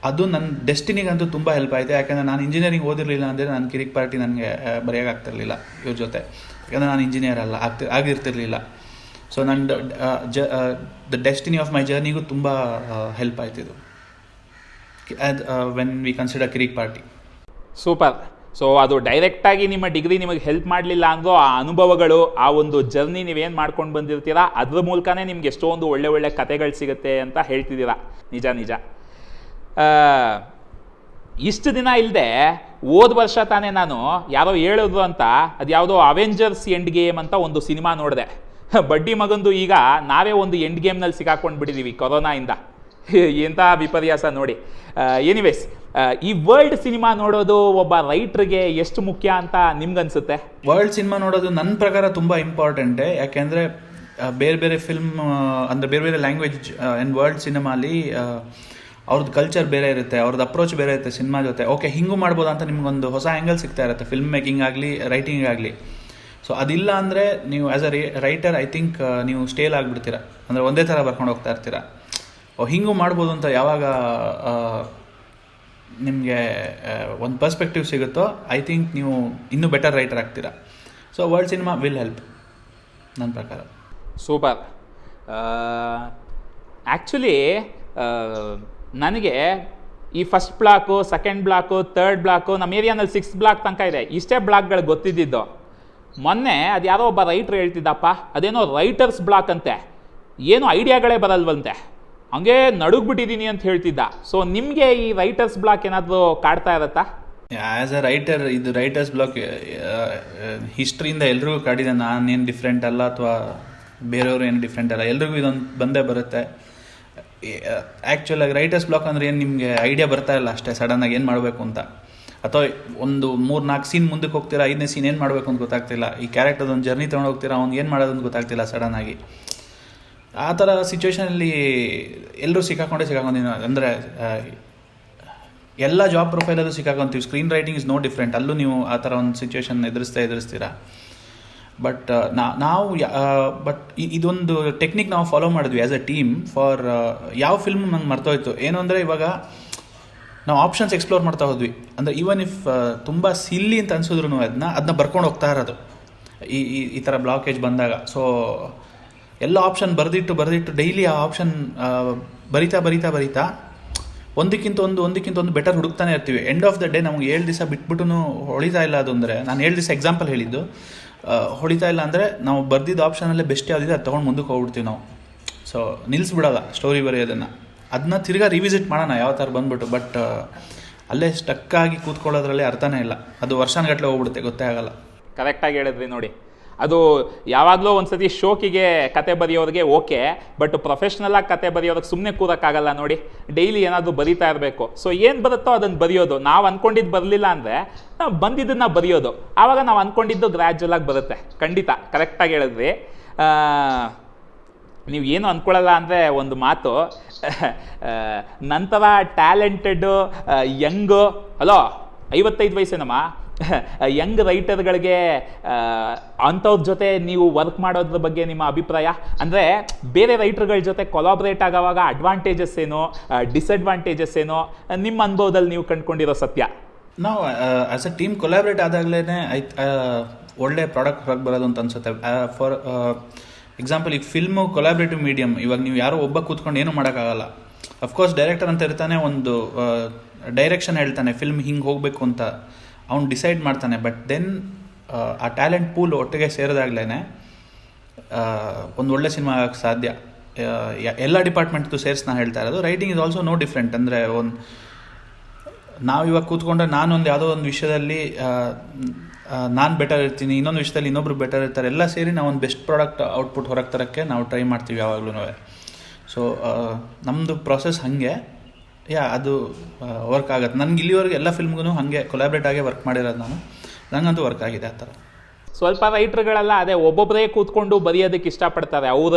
ಅದು ನನ್ನ ಡೆಸ್ಟಿನಿಗಂತೂ ತುಂಬ ಹೆಲ್ಪ್ ಆಯಿತು. ಯಾಕಂದರೆ ನಾನು ಇಂಜಿನಿಯರಿಂಗ್ ಓದಿರಲಿಲ್ಲ ಅಂದರೆ ನಾನು ಕಿರಿಕ್ ಪಾರ್ಟಿ ನನಗೆ ಬರೆಯೋಕ್ಕಾಗ್ತಿರ್ಲಿಲ್ಲ ಇವ್ರ ಜೊತೆ, ಯಾಕಂದರೆ ನಾನು ಇಂಜಿನಿಯರ್ ಆಗಿರ್ತಿರ್ಲಿಲ್ಲ. ಸೊ ನನ್ನ ದ ಡೆಸ್ಟಿನಿ ಆಫ್ ಮೈ ಜರ್ನಿಗೂ ತುಂಬ ಹೆಲ್ಪ್ ಆಯ್ತಿದ್ದು when we consider Kirik Party. Super. So ಅದು ಡೈರೆಕ್ಟಾಗಿ ನಿಮ್ಮ ಡಿಗ್ರಿ ನಿಮಗೆ ಹೆಲ್ಪ್ ಮಾಡಲಿಲ್ಲ ಅಂದರೂ ಆ ಅನುಭವಗಳು, ಆ ಒಂದು ಜರ್ನಿ ನೀವೇನು ಮಾಡ್ಕೊಂಡು ಬಂದಿರ್ತೀರಾ ಅದ್ರ ಮೂಲಕನೇ ನಿಮ್ಗೆ ಎಷ್ಟೊಂದು ಒಳ್ಳೆ ಕಥೆಗಳು ಸಿಗುತ್ತೆ ಅಂತ ಹೇಳ್ತಿದ್ದೀರಾ. ನಿಜ. ಇಷ್ಟು ದಿನ ಇಲ್ಲದೆ ಹೋದ ವರ್ಷ ತಾನೇ ನಾನು ಯಾರೋ ಹೇಳಿದ್ರು ಅಂತ ಅದು ಯಾವುದೋ ಅವೆಂಜರ್ಸ್ ಎಂಡ್ ಗೇಮ್ ಅಂತ ಒಂದು ಸಿನಿಮಾ ನೋಡಿದೆ. ಬಡ್ಡಿ ಮಗಂದು ಈಗ ನಾವೇ ಒಂದು ಎಂಡ್ ಗೇಮ್ನಲ್ಲಿ ಸಿಕ್ಕಾಕೊಂಡು ಬಿಟ್ಟಿದ್ದೀವಿ ಕೊರೋನಾಯಿಂದ. ಎಂಥ ವಿಪರ್ಯಾಸ ನೋಡಿ. ಎನಿವೇಸ್, ಈ ವರ್ಲ್ಡ್ ಸಿನಿಮಾ ನೋಡೋದು ಒಬ್ಬ ರೈಟ್ರಿಗೆ ಎಷ್ಟು ಮುಖ್ಯ ಅಂತ ನಿಮ್ಗನ್ಸುತ್ತೆ? ವರ್ಲ್ಡ್ ಸಿನಿಮಾ ನೋಡೋದು ನನ್ನ ಪ್ರಕಾರ ತುಂಬ ಇಂಪಾರ್ಟೆಂಟೇ. ಯಾಕೆಂದರೆ ಬೇರೆ ಫಿಲ್ಮ್ ಅಂದರೆ ಬೇರೆ ಲ್ಯಾಂಗ್ವೇಜ್ ಆ್ಯಂಡ್ ವರ್ಲ್ಡ್ ಸಿನಿಮಾಲಿ ಅವ್ರದ್ದು ಕಲ್ಚರ್ ಬೇರೆ ಇರುತ್ತೆ, ಅವ್ರದ್ದು ಅಪ್ರೋಚ್ ಬೇರೆ ಇರುತ್ತೆ ಸಿನಿಮಾ ಜೊತೆ. ಓಕೆ, ಹಿಂಗೂ ಮಾಡ್ಬೋದು ಅಂತ ನಿಮ್ಗೊಂದು ಹೊಸ ಆ್ಯಂಗಲ್ ಸಿಗ್ತಾ ಇರುತ್ತೆ, ಫಿಲ್ಮ್ ಮೇಕಿಂಗ್ ಆಗಲಿ ರೈಟಿಂಗ್ ಆಗಲಿ. ಸೊ ಅದಿಲ್ಲ ಅಂದರೆ ನೀವು as a writer I think ನೀವು ಸ್ಟೇಲ್ ಆಗಿಬಿಡ್ತೀರ, ಅಂದರೆ ಒಂದೇ ಥರ ಬರ್ಕೊಂಡು ಹೋಗ್ತಾ ಇರ್ತೀರ. ಹಿಂಗೂ ಮಾಡ್ಬೋದು ಅಂತ ಯಾವಾಗ ನಿಮಗೆ ಒಂದು ಪರ್ಸ್ಪೆಕ್ಟಿವ್ ಸಿಗುತ್ತೋ ಐ ಥಿಂಕ್ ನೀವು ಇನ್ನೂ ಬೆಟರ್ ರೈಟರ್ ಆಗ್ತೀರಾ. So world cinema will help ನನ್ನ ಪ್ರಕಾರ. ಸೂಪರ್. ಆ್ಯಕ್ಚುಲಿ ನನಗೆ ಈ first block, second block, third block, ನಮ್ಮ ಏರಿಯಾನಲ್ಲಿ 6th ಬ್ಲಾಕ್ ತನಕ ಇದೆ. ಇಷ್ಟೇ ಬ್ಲಾಕ್ಗಳು ಗೊತ್ತಿದ್ದಿದ್ದು. ಮೊನ್ನೆ ಅದು ಯಾರೋ ಒಬ್ಬ ರೈಟ್ರ್ ಹೇಳ್ತಿದ್ದಪ್ಪ, ಅದೇನೋ ರೈಟರ್ಸ್ ಬ್ಲಾಕ್ ಅಂತೆ, ಏನು ಐಡಿಯಾಗಳೇ ಬರಲ್ವಂತೆ, ಹಂಗೆ ನಡುಗ್ಬಿಟ್ಟಿದ್ದೀನಿ ಅಂತ ಹೇಳ್ತಿದ್ದ. ಸೊ ನಿಮಗೆ ಈ ರೈಟರ್ಸ್ ಬ್ಲಾಕ್ ಏನಾದರೂ ಕಾಡ್ತಾ ಇರತ್ತಾ? ಆ್ಯಸ್ ಅ ರೈಟರ್ ಇದು ರೈಟರ್ಸ್ ಬ್ಲಾಕ್ ಹಿಸ್ಟ್ರಿಯಿಂದ ಎಲ್ರಿಗೂ ಕಾಡಿದೆ. ನಾನೇನು ಡಿಫ್ರೆಂಟ್ ಅಲ್ಲ ಅಥವಾ ಬೇರೆಯವರು ಏನು ಡಿಫ್ರೆಂಟ್ ಅಲ್ಲ, ಎಲ್ರಿಗೂ ಇದೊಂದು ಬಂದೇ ಬರುತ್ತೆ. ಆ್ಯಕ್ಚುಲಾಗಿ ರೈಟರ್ಸ್ ಬ್ಲಾಕ್ ಅಂದರೆ ಏನು, ನಿಮಗೆ ಐಡಿಯಾ ಬರ್ತಾ ಇಲ್ಲ ಅಷ್ಟೇ ಸಡನ್ನಾಗಿ ಏನು ಮಾಡಬೇಕು ಅಂತ, ಅಥವಾ ಒಂದು 3-4 ಸೀನ್ ಮುಂದಕ್ಕೆ ಹೋಗ್ತೀರಾ, 5ನೇ ಸೀನ್ ಏನು ಮಾಡಬೇಕು ಅಂತ ಗೊತ್ತಾಗ್ತಿಲ್ಲ, ಈ ಕ್ಯಾರೆಕ್ಟರ್ದೊಂದು ಜರ್ನಿ ತೊಗೊಂಡು ಹೋಗ್ತೀರಾ, ಅವ್ನು ಏನು ಮಾಡೋದು ಅಂತ ಗೊತ್ತಾಗ್ತಿಲ್ಲ ಸಡನ್ನಾಗಿ. ಆ ಥರ ಸಿಚುವೇಷನಲ್ಲಿ ಎಲ್ಲರೂ ಸಿಕ್ಕಾಕೊಂಡಿದ್ದೀನಿ. ಅಂದರೆ ಎಲ್ಲ ಜಾಬ್ ಪ್ರೊಫೈಲಲ್ಲೂ ಸಿಕ್ಕಾಕೊಂತೀವಿ. Screen writing is no different. ಅಲ್ಲೂ ನೀವು ಆ ಥರ ಒಂದು ಸಿಚುವೇಶನ್ ಎದುರಿಸ್ತೀರಾ. ಬಟ್ ಬಟ್ ಇದೊಂದು ಟೆಕ್ನಿಕ್ ನಾವು ಫಾಲೋ ಮಾಡಿದ್ವಿ ಆ್ಯಸ್ ಅ ಟೀಮ್ ಫಾರ್ ಯಾವ ಫಿಲ್ಮ್ ನಂಗೆ ಮರ್ತೋಯ್ತು. ಏನು ಅಂದರೆ ಇವಾಗ ನಾವು ಆಪ್ಷನ್ಸ್ ಎಕ್ಸ್ಪ್ಲೋರ್ ಮಾಡ್ತಾ ಹೋದ್ವಿ. ಅಂದರೆ ಈವನ್ ಇಫ್ ತುಂಬ ಸಿಲ್ಲಿ ಅಂತ ಅನ್ಸಿದ್ರು ಅದನ್ನ ಬರ್ಕೊಂಡು ಹೋಗ್ತಾ ಇರೋದು ಈ ಥರ ಬ್ಲಾಕೇಜ್ ಬಂದಾಗ. ಸೊ ಎಲ್ಲ ಆಪ್ಷನ್ ಬರೆದಿಟ್ಟು ಡೈಲಿ ಆ ಆಪ್ಷನ್ ಬರಿತಾ ಒಂದಕ್ಕಿಂತ ಒಂದು ಬೆಟರ್ ಹುಡುಕ್ತಾನೆ ಇರ್ತೀವಿ. ಎಂಡ್ ಆಫ್ ದ ಡೇ ನಮ್ಗೆ 7 ದಿವಸ ಬಿಟ್ಬಿಟ್ಟು ಹೊಳಿತಾ ಇಲ್ಲ ಅದು. ಅಂದರೆ ನಾನು 7 ದಿವಸ ಎಕ್ಸಾಂಪಲ್ ಹೇಳಿದ್ದು, ಹೊಳಿತಾ ಇಲ್ಲ ಅಂದರೆ ನಾವು ಬರ್ದಿದ್ದ ಆಪ್ಷನಲ್ಲೇ ಬೆಸ್ಟ್ ಯಾವುದಿದೆ ಅದು ತೊಗೊಂಡು ಮುಂದಕ್ಕೆ ಹೋಗ್ಬಿಡ್ತೀವಿ ನಾವು. ಸೊ ನಿಲ್ಲಿಸ್ಬಿಡಲ್ಲ ಸ್ಟೋರಿ ಬರೆಯೋದನ್ನು. ಅದನ್ನ ತಿರ್ಗಾ ರಿವಿಸಿಟ್ ಮಾಡೋಣ ಯಾವ ಥರ ಬಂದ್ಬಿಟ್ಟು. ಬಟ್ ಅಲ್ಲೇ ಸ್ಟಕ್ಕಾಗಿ ಕೂತ್ಕೊಳ್ಳೋದ್ರಲ್ಲಿ ಅರ್ಥನೇ ಇಲ್ಲ. ಅದು ವರ್ಷಾನುಗಟ್ಟಲೆ ಹೋಗ್ಬಿಡುತ್ತೆ, ಗೊತ್ತೇ ಆಗಲ್ಲ. ಕರೆಕ್ಟಾಗಿ ಹೇಳಿದ್ರಿ ನೋಡಿ. ಅದು ಯಾವಾಗಲೂ ಒಂದ್ಸತಿ ಶೋಕಿಗೆ ಕತೆ ಬರೆಯೋರಿಗೆ ಓಕೆ, ಬಟ್ ಪ್ರೊಫೆಷ್ನಲಾಗಿ ಕತೆ ಬರೆಯೋದಕ್ಕೆ ಸುಮ್ಮನೆ ಕೂರೋಕ್ಕಾಗಲ್ಲ ನೋಡಿ. ಡೈಲಿ ಏನಾದರೂ ಬರೀತಾ ಇರಬೇಕು. ಸೊ ಏನು ಬರುತ್ತೋ ಅದನ್ನು ಬರೆಯೋದು. ನಾವು ಅಂದ್ಕೊಂಡಿದ್ದು ಬರಲಿಲ್ಲ ಅಂದರೆ ನಾವು ಬಂದಿದ್ದನ್ನು ಬರೆಯೋದು. ಆವಾಗ ನಾವು ಅಂದ್ಕೊಂಡಿದ್ದು ಗ್ರ್ಯಾಜುವಲಾಗಿ ಬರುತ್ತೆ. ಖಂಡಿತ ಕರೆಕ್ಟಾಗಿ ಹೇಳಿದ್ರಿ. ನೀವು ಏನು ಅಂದ್ಕೊಳ್ಳಲ್ಲ ಅಂದರೆ ಒಂದು ಮಾತು, ನಂತರ ಟ್ಯಾಲೆಂಟೆಡ್ ಯಂಗ್ 55 ವಯಸ್ಸೇನಮ್ಮ ಯಂಗ್ ರೈಟರ್ಗಳಿಗೆ ಅಂಥವ್ರ ಜೊತೆ ನೀವು ವರ್ಕ್ ಮಾಡೋದ್ರ ಬಗ್ಗೆ ನಿಮ್ಮ ಅಭಿಪ್ರಾಯ? ಅಂದರೆ ಬೇರೆ ರೈಟರ್ಗಳ ಜೊತೆ ಕೊಲಾಬ್ರೇಟ್ ಆಗೋವಾಗ ಅಡ್ವಾಂಟೇಜಸ್ ಏನು, ಡಿಸ್ಅಡ್ವಾಂಟೇಜಸ್ ಏನು, ನಿಮ್ಮ ಅನುಭವದಲ್ಲಿ ನೀವು ಕಂಡುಕೊಂಡಿರೋ ಸತ್ಯ? ನಾವು ಆ್ಯಸ್ ಅ ಟೀಮ್ ಕೊಲಾಬ್ರೇಟ್ ಆದಾಗಲೇ ಒಳ್ಳೆ ಪ್ರಾಡಕ್ಟ್ ಹೊರಗೆ ಬರೋದು ಅಂತ ಅನ್ಸುತ್ತೆ. ಫಾರ್ ಎಕ್ಸಾಂಪಲ್, ಈಗ ಫಿಲ್ಮು ಕೊಲಾಬ್ರೇಟಿವ್ ಮೀಡಿಯಮ್. ಇವಾಗ ನೀವು ಯಾರೋ ಒಬ್ಬ ಕೂತ್ಕೊಂಡು ಏನೂ ಮಾಡೋಕ್ಕಾಗಲ್ಲ. ಅಫ್ಕೋರ್ಸ್ ಡೈರೆಕ್ಟರ್ ಅಂತ ಇರ್ತಾನೆ, ಒಂದು ಡೈರೆಕ್ಷನ್ ಹೇಳ್ತಾನೆ, ಫಿಲ್ಮ್ ಹಿಂಗೆ ಹೋಗಬೇಕು ಅಂತ ಅವ್ನು ಡಿಸೈಡ್ ಮಾಡ್ತಾನೆ. ಬಟ್ ದೆನ್ ಆ ಟ್ಯಾಲೆಂಟ್ ಪೂಲ್ ಒಟ್ಟಿಗೆ ಸೇರಿದಾಗಲೇ ಒಂದು ಒಳ್ಳೆ ಸಿನಿಮಾ ಆಗೋಕ್ಕೆ ಸಾಧ್ಯ. ಎಲ್ಲ ಡಿಪಾರ್ಟ್ಮೆಂಟ್ದು ಸೇರಿಸಿ ನಾನು ಹೇಳ್ತಾ ಇರೋದು. Writing is also no different. ಅಂದರೆ ನಾವು ಇವಾಗ ಕೂತ್ಕೊಂಡ್ರೆ ನಾನೊಂದು ಯಾವುದೋ ಒಂದು ವಿಷಯದಲ್ಲಿ ನಾನು ಬೆಟರ್ ಇರ್ತೀನಿ, ಇನ್ನೊಂದು ವಿಷಯದಲ್ಲಿ ಇನ್ನೊಬ್ರು ಬೆಟರ್ ಇರ್ತಾರೆ. ಎಲ್ಲ ಸೇರಿ ನಾವು ಒಂದು ಬೆಸ್ಟ್ ಪ್ರಾಡಕ್ಟ್ ಔಟ್ಪುಟ್ ಹೊರಗೆ ತರೋಕ್ಕೆ ನಾವು ಟ್ರೈ ಮಾಡ್ತೀವಿ ಯಾವಾಗಲೂ. ಸೊ ನಮ್ಮದು ಪ್ರಾಸೆಸ್ ಹಾಗೆ ಅದು ವರ್ಕ್ ಆಗುತ್ತೆ. ನನಗೆ ಇಲ್ಲಿವರೆಗೆ ಎಲ್ಲ ಫಿಲ್ಮ್ಗೂ ಹಾಗೆ ಕೊಲಾಬ್ರೇಟ್ ಆಗೇ ವರ್ಕ್ ಮಾಡಿರೋದು ನಾನು. ನನಗಂತೂ ವರ್ಕ್ ಆಗಿದೆ ಆ ಥರ. ಸ್ವಲ್ಪ ರೈಟ್ರುಗಳೆಲ್ಲ ಅದೇ ಒಬ್ಬೊಬ್ಬರೇ ಕೂತ್ಕೊಂಡು ಬರೆಯೋದಕ್ಕೆ ಇಷ್ಟಪಡ್ತಾರೆ. ಅವರ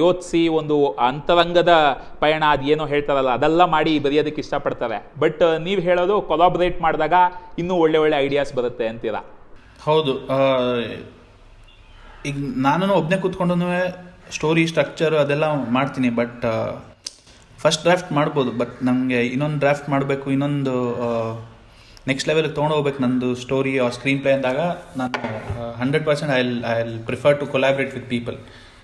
ಯೋಚಿಸಿ ಒಂದು ಅಂತರಂಗದ ಪಯಣ ಅದೇನೋ ಹೇಳ್ತಾರಲ್ಲ ಅದೆಲ್ಲ ಮಾಡಿ ಬರೆಯೋದಕ್ಕೆ ಇಷ್ಟಪಡ್ತಾರೆ. ಬಟ್ ನೀವು ಹೇಳೋದು ಕೊಲಾಬ್ರೇಟ್ ಮಾಡಿದಾಗ ಇನ್ನೂ ಒಳ್ಳೆ ಐಡಿಯಾಸ್ ಬರುತ್ತೆ ಅಂತೀರಾ? ಹೌದು. ಈಗ ನಾನು ಒಬ್ಬನೇ ಕೂತ್ಕೊಂಡು ಸ್ಟೋರಿ ಸ್ಟ್ರಕ್ಚರ್ ಅದೆಲ್ಲ ಮಾಡ್ತೀನಿ. ಬಟ್ ಫಸ್ಟ್ ಡ್ರಾಫ್ಟ್ ಮಾಡ್ಬೋದು. ಬಟ್ ನಮಗೆ ಇನ್ನೊಂದು ಡ್ರಾಫ್ಟ್ ಮಾಡಬೇಕು, ಇನ್ನೊಂದು ನೆಕ್ಸ್ಟ್ ಲೆವೆಲ್ಗೆ ತೊಗೊಂಡೋಗ್ಬೇಕು ನಂದು ಸ್ಟೋರಿ ಆ ಸ್ಕ್ರೀನ್ ಪ್ಲೇ ಅಂದಾಗ ನಾನು 100% I will prefer to collaborate with people.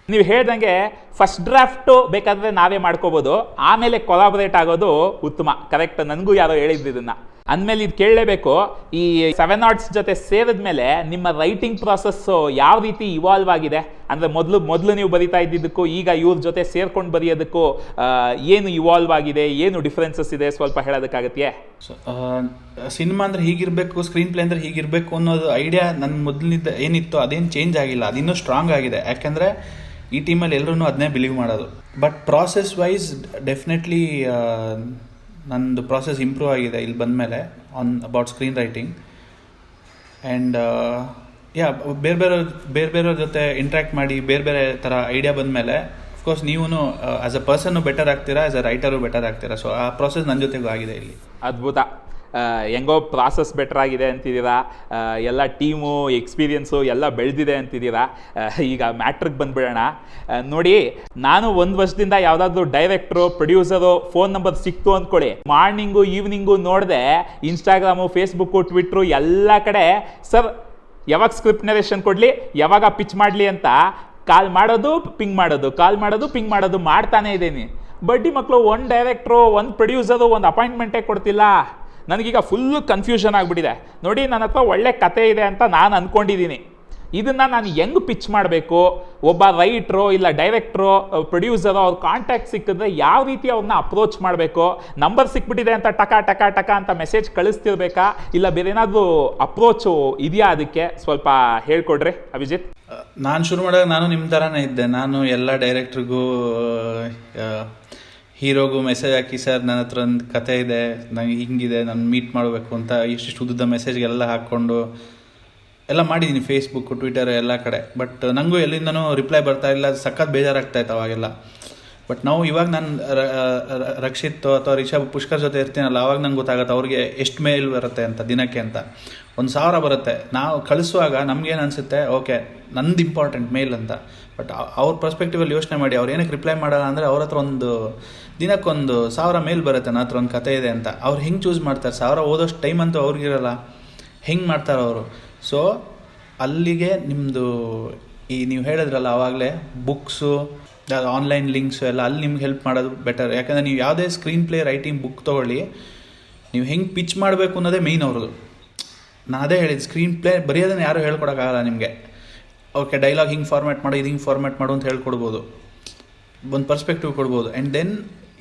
ನೀವು ಹೇಳ್ದಂಗೆ ಫಸ್ಟ್ ಡ್ರಾಫ್ಟು ಬೇಕಾದರೆ ನಾವೇ ಮಾಡ್ಕೋಬೋದು, ಆಮೇಲೆ ಕೊಲಾಬ್ರೇಟ್ ಆಗೋದು ಉತ್ತಮ. ಕರೆಕ್ಟ್, ನನಗೂ ಯಾರೋ ಹೇಳಿದ್ರು ಇದನ್ನು. ಅಂದಮೇಲೆ ಇದು ಕೇಳಲೇಬೇಕು. ಈ 7 Arts ಜೊತೆ ಸೇರಿದ ಮೇಲೆ ನಿಮ್ಮ ರೈಟಿಂಗ್ ಪ್ರಾಸೆಸ್ಸು ಯಾವ ರೀತಿ ಇವಾಲ್ವ್ ಆಗಿದೆ? ಅಂದರೆ ಮೊದಲು ನೀವು ಬರಿತಾ ಇದ್ದಿದ್ದಕ್ಕೂ ಈಗ ಇವ್ರ ಜೊತೆ ಸೇರ್ಕೊಂಡು ಬರೆಯೋದಕ್ಕೂ ಏನು ಇವಾಲ್ವ್ ಆಗಿದೆ, ಏನು ಡಿಫ್ರೆನ್ಸಸ್ ಇದೆ, ಸ್ವಲ್ಪ ಹೇಳೋದಕ್ಕಾಗತ್ತೆಯೇ? ಸಿನಿಮಾ ಅಂದರೆ ಹೀಗಿರಬೇಕು, ಸ್ಕ್ರೀನ್ ಪ್ಲೇ ಅಂದರೆ ಹೀಗಿರಬೇಕು ಅನ್ನೋದು ಐಡಿಯಾ ನನ್ನ ಮೊದಲಿನಿಂದ ಏನಿತ್ತು ಅದೇನು ಚೇಂಜ್ ಆಗಿಲ್ಲ. ಅದಿನ್ನೂ ಸ್ಟ್ರಾಂಗ್ ಆಗಿದೆ. ಯಾಕೆಂದರೆ ಈ ಟೀಮಲ್ಲಿ ಎಲ್ಲರೂ ಅದನ್ನೇ ಬಿಲೀವ್ ಮಾಡೋದು. ಬಟ್ ಪ್ರಾಸೆಸ್ ವೈಸ್ ಡೆಫಿನೆಟ್ಲಿ ನಂದು ಪ್ರಾಸೆಸ್ ಇಂಪ್ರೂವ್ ಆಗಿದೆ ಇಲ್ಲಿ ಬಂದಮೇಲೆ ಅಬೌಟ್ ಸ್ಕ್ರೀನ್ ರೈಟಿಂಗ್. ಆ್ಯಂಡ್ ಬೇರೆ ಜೊತೆ ಇಂಟ್ರ್ಯಾಕ್ಟ್ ಮಾಡಿ ಬೇರೆ ಥರ ಐಡಿಯಾ ಬಂದಮೇಲೆ ಅಫ್ಕೋರ್ಸ್ ನೀವು ಆ್ಯಸ್ ಅ ಪರ್ಸನ್ನು ಬೆಟರ್ ಆಗ್ತೀರಾ, ಆ್ಯಸ್ ಅ ರೈಟರು ಬೆಟರ್ ಆಗ್ತೀರಾ. ಸೊ ಆ ಪ್ರಾಸೆಸ್ ನನ್ನ ಜೊತೆಗೂ ಆಗಿದೆ ಇಲ್ಲಿ. ಅದ್ಭುತ. ಹೆಂಗೋ ಪ್ರಾಸೆಸ್ ಬೆಟರ್ ಆಗಿದೆ ಅಂತಿದ್ದೀರಾ, ಎಲ್ಲ ಟೀಮು ಎಕ್ಸ್ಪೀರಿಯನ್ಸು ಎಲ್ಲ ಬೆಳೆದಿದೆ ಅಂತಿದ್ದೀರಾ. ಈಗ ಮ್ಯಾಟ್ರಿಗೆ ಬಂದುಬಿಡೋಣ. ನೋಡಿ, ನಾನು 1 ವರ್ಷದಿಂದ ಯಾವುದಾದ್ರೂ ಡೈರೆಕ್ಟ್ರು ಪ್ರೊಡ್ಯೂಸರು ಫೋನ್ ನಂಬರ್ ಸಿಕ್ತು ಅಂದ್ಕೊಳ್ಳಿ, ಮಾರ್ನಿಂಗು ಈವ್ನಿಂಗು ನೋಡಿದೆ ಇನ್ಸ್ಟಾಗ್ರಾಮು ಫೇಸ್ಬುಕ್ಕು ಟ್ವಿಟ್ರು ಎಲ್ಲ ಕಡೆ ಸರ್ ಯಾವಾಗ ಸ್ಕ್ರಿಪ್ಟ್ ನರೇಷನ್ ಕೊಡಲಿ, ಯಾವಾಗ ಪಿಚ್ ಮಾಡಲಿ ಅಂತ ಕಾಲ್ ಮಾಡೋದು ಪಿಂಗ್ ಮಾಡೋದು ಮಾಡ್ತಾನೇ ಇದ್ದೀನಿ. ಬಡ್ಡಿ ಮಕ್ಕಳು, ಒಂದು ಡೈರೆಕ್ಟ್ರು, ಒಂದು ಪ್ರೊಡ್ಯೂಸರು, ಒಂದು ಅಪಾಯಿಂಟ್ಮೆಂಟೇ ಕೊಡ್ತಿಲ್ಲ. ನನಗೀಗ ಫುಲ್ಲು ಕನ್ಫ್ಯೂಷನ್ ಆಗಿಬಿಟ್ಟಿದೆ. ನೋಡಿ, ನನ್ನ ಹತ್ರ ಒಳ್ಳೆ ಕತೆ ಇದೆ ಅಂತ ನಾನು ಅಂದ್ಕೊಂಡಿದ್ದೀನಿ. ಇದನ್ನು ನಾನು ಹೆಂಗೆ ಪಿಚ್ ಮಾಡಬೇಕು? ಒಬ್ಬ ರೈಟ್ರೋ ಇಲ್ಲ ಡೈರೆಕ್ಟ್ರೋ ಪ್ರೊಡ್ಯೂಸರೋ ಅವ್ರ ಕಾಂಟ್ಯಾಕ್ಟ್ ಸಿಕ್ಕಿದ್ರೆ ಯಾವ ರೀತಿ ಅವ್ರನ್ನ ಅಪ್ರೋಚ್ ಮಾಡಬೇಕು? ನಂಬರ್ ಸಿಕ್ಬಿಟ್ಟಿದೆ ಅಂತ ಟಕ ಅಂತ ಮೆಸೇಜ್ ಕಳಿಸ್ತಿರ್ಬೇಕಾ, ಇಲ್ಲ ಬೇರೆ ಏನಾದರೂ ಅಪ್ರೋಚು ಇದೆಯಾ? ಅದಕ್ಕೆ ಸ್ವಲ್ಪ ಹೇಳ್ಕೊಡ್ರಿ ಅಭಿಜಿತ್. ನಾನು ಶುರು ಮಾಡಿದಾಗ ನಾನು ನಿಮ್ಮ ಥರನೇ ಇದ್ದೆ. ನಾನು ಎಲ್ಲ ಡೈರೆಕ್ಟ್ರಿಗೂ ಹೀರೋಗೂ ಮೆಸೇಜ್ ಹಾಕಿ, ಸರ್ ನನ್ನ ಹತ್ರ ಒಂದು ಕತೆ ಇದೆ, ನಂಗೆ ಹಿಂಗಿದೆ, ನಾನು ಮೀಟ್ ಮಾಡಬೇಕು ಅಂತ ಇಷ್ಟಿಷ್ಟು ಉದ್ದ ಮೆಸೇಜ್ಗೆಲ್ಲ ಹಾಕ್ಕೊಂಡು ಎಲ್ಲ ಮಾಡಿದ್ದೀನಿ, ಫೇಸ್ಬುಕ್ಕು, ಟ್ವಿಟರ್ ಎಲ್ಲ ಕಡೆ. ಬಟ್ ನನಗೂ ಎಲ್ಲಿಂದನೂ ರಿಪ್ಲೈ ಬರ್ತಾ ಇಲ್ಲ, ಸಖತ್ ಬೇಜಾರಾಗ್ತಾಯಿತ್ತು ಅವಾಗೆಲ್ಲ. ಬಟ್ ನಾವು ಇವಾಗ ನಾನು ರಕ್ಷಿತ್ ಅಥವಾ ರಿಷಬ್, ಪುಷ್ಕರ್ ಜೊತೆ ಇರ್ತೀನಲ್ಲ, ಅವಾಗ ನಂಗೆ ಗೊತ್ತಾಗುತ್ತೆ ಅವ್ರಿಗೆ ಎಷ್ಟು ಮೇಲ್ ಬರುತ್ತೆ ಅಂತ ದಿನಕ್ಕೆ ಅಂತ. 1,000 ಬರುತ್ತೆ. ನಾವು ಕಳಿಸುವಾಗ ನಮಗೇನು ಅನಿಸುತ್ತೆ, ಓಕೆ ನಂದು ಇಂಪಾರ್ಟೆಂಟ್ ಮೇಲ್ ಅಂತ. ಬಟ್ ಅವ್ರ ಪರ್ಸ್ಪೆಕ್ಟಿವಲ್ಲಿ ಯೋಚನೆ ಮಾಡಿ, ಅವ್ರು ಏನಕ್ಕೆ ರಿಪ್ಲೈ ಮಾಡಲ್ಲ ಅಂದರೆ ಅವ್ರ ಹತ್ರ ದಿನಕ್ಕೊಂದು 1,000 ಮೇಲ್ ಬರುತ್ತೆ, ನನ್ನ ಹತ್ರ ಒಂದು ಕತೆ ಇದೆ ಅಂತ. ಅವ್ರು ಹೆಂಗೆ ಚೂಸ್ ಮಾಡ್ತಾರೆ? 1,000 ಓದೋಷ್ಟು ಟೈಮ್ ಅಂತೂ ಅವ್ರಿಗಿರಲ್ಲ. ಹೆಂಗೆ ಮಾಡ್ತಾರೆ ಅವರು? ಸೊ ಅಲ್ಲಿಗೆ ನಿಮ್ಮದು ನೀವು ಹೇಳಿದ್ರಲ್ಲ ಆವಾಗಲೇ, ಬುಕ್ಸು, ಆನ್ಲೈನ್ ಲಿಂಕ್ಸು ಎಲ್ಲ, ಅಲ್ಲಿ ನಿಮ್ಗೆ ಹೆಲ್ಪ್ ಮಾಡೋದು ಬೆಟರ್. ಯಾಕಂದರೆ ನೀವು ಯಾವುದೇ ಸ್ಕ್ರೀನ್ ಪ್ಲೇ ರೈಟಿಂಗ್ ಬುಕ್ ತೊಗೊಳ್ಳಿ, ನೀವು ಹೆಂಗೆ ಪಿಚ್ ಮಾಡಬೇಕು ಅನ್ನೋದೇ ಮೇಯ್ನ್ ಅವ್ರದ್ದು. ನಾನು ಅದೇ ಹೇಳಿದ್ದು, ಸ್ಕ್ರೀನ್ ಪ್ಲೇ ಬರೆಯೋದನ್ನು ಯಾರೂ ಹೇಳ್ಕೊಡೋಕ್ಕಾಗಲ್ಲ ನಿಮಗೆ. ಓಕೆ, ಡೈಲಾಗ್ ಹಿಂಗೆ ಫಾರ್ಮ್ಯಾಟ್ ಮಾಡು, ಇದು ಹಿಂಗೆ ಫಾರ್ಮ್ಯಾಟ್ ಮಾಡು ಅಂತ ಹೇಳ್ಕೊಡ್ಬೋದು, ಒಂದು ಪರ್ಸ್ಪೆಕ್ಟಿವ್ ಕೊಡ್ಬೋದು. ಆ್ಯಂಡ್ ದೆನ್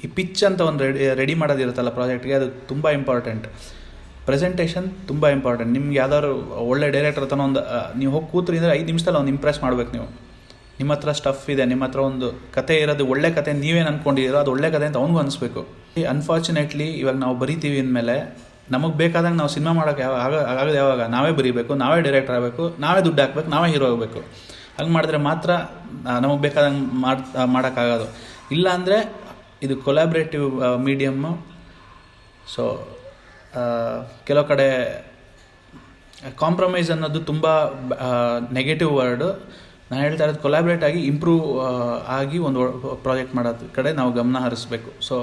ಈ ಪಿಚ್ ಅಂತ ಒಂದು ರೆಡಿ ಮಾಡೋದಿರುತ್ತಲ್ಲ ಪ್ರಾಜೆಕ್ಟ್ಗೆ, ಅದು ತುಂಬ ಇಂಪಾರ್ಟೆಂಟ್. ಪ್ರೆಸೆಂಟೇಷನ್ ತುಂಬ ಇಂಪಾರ್ಟೆಂಟ್. ನಿಮ್ಗೆ ಯಾವ್ದಾದ್ರು ಒಳ್ಳೆ ಡೈರೆಕ್ಟರ್ ಹತ್ರ ನೀವು ಹೋಗಿ ಕೂತ್ರಿ ಅಂದರೆ 5 ನಿಮಿಷದಲ್ಲಿ ಅವ್ನು ಇಂಪ್ರೆಸ್ ಮಾಡ್ಬೇಕು. ನಿಮ್ಮ ಹತ್ರ ಸ್ಟಫ್ ಇದೆ, ನಿಮ್ಮ ಹತ್ರ ಒಂದು ಕತೆ ಇರೋದು, ಒಳ್ಳೆ ಕತೆ ನೀವೇನು ಅಂದ್ಕೊಂಡಿದ್ದೀರೋ ಅದು ಒಳ್ಳೆ ಕತೆ ಅಂತ ಅವ್ನಿಗೂ ಅನಿಸ್ಬೇಕು. ಅನ್ಫಾರ್ಚುನೇಟ್ಲಿ ಇವಾಗ ನಾವು ಬರಿತೀವಿ ಅಂದಮೇಲೆ ನಮಗೆ ಬೇಕಾದಂಗೆ ನಾವು ಸಿನಿಮಾ ಮಾಡೋಕ್ಕೆ ಆಗೋದು ಯಾವಾಗ? ನಾವೇ ಬರೀಬೇಕು, ನಾವೇ ಡೈರೆಕ್ಟರ್ ಆಗಬೇಕು, ನಾವೇ ದುಡ್ಡು ಹಾಕ್ಬೇಕು, ನಾವೇ ಹೀರೋ ಆಗಬೇಕು. ಹಂಗೆ ಮಾಡಿದ್ರೆ ಮಾತ್ರ ನಮಗೆ ಬೇಕಾದಂಗೆ ಮಾಡೋಕ್ಕಾಗೋದು. ಇಲ್ಲ ಅಂದರೆ ಇದು ಕೊಲಾಬ್ರೇಟಿವ್ ಮೀಡಿಯಮ್ಮು. ಸೊ ಕೆಲವು ಕಡೆ ಕಾಂಪ್ರಮೈಸ್ ಅನ್ನೋದು ತುಂಬ ನೆಗೆಟಿವ್ ವರ್ಡು. ನಾನು ಹೇಳ್ತಾ ಇರೋದು ಕೊಲಾಬ್ರೇಟ್ ಆಗಿ ಇಂಪ್ರೂವ್ ಆಗಿ ಒಂದು ಪ್ರಾಜೆಕ್ಟ್ ಮಾಡೋದು ಕಡೆ ನಾವು ಗಮನ ಹರಿಸ್ಬೇಕು. So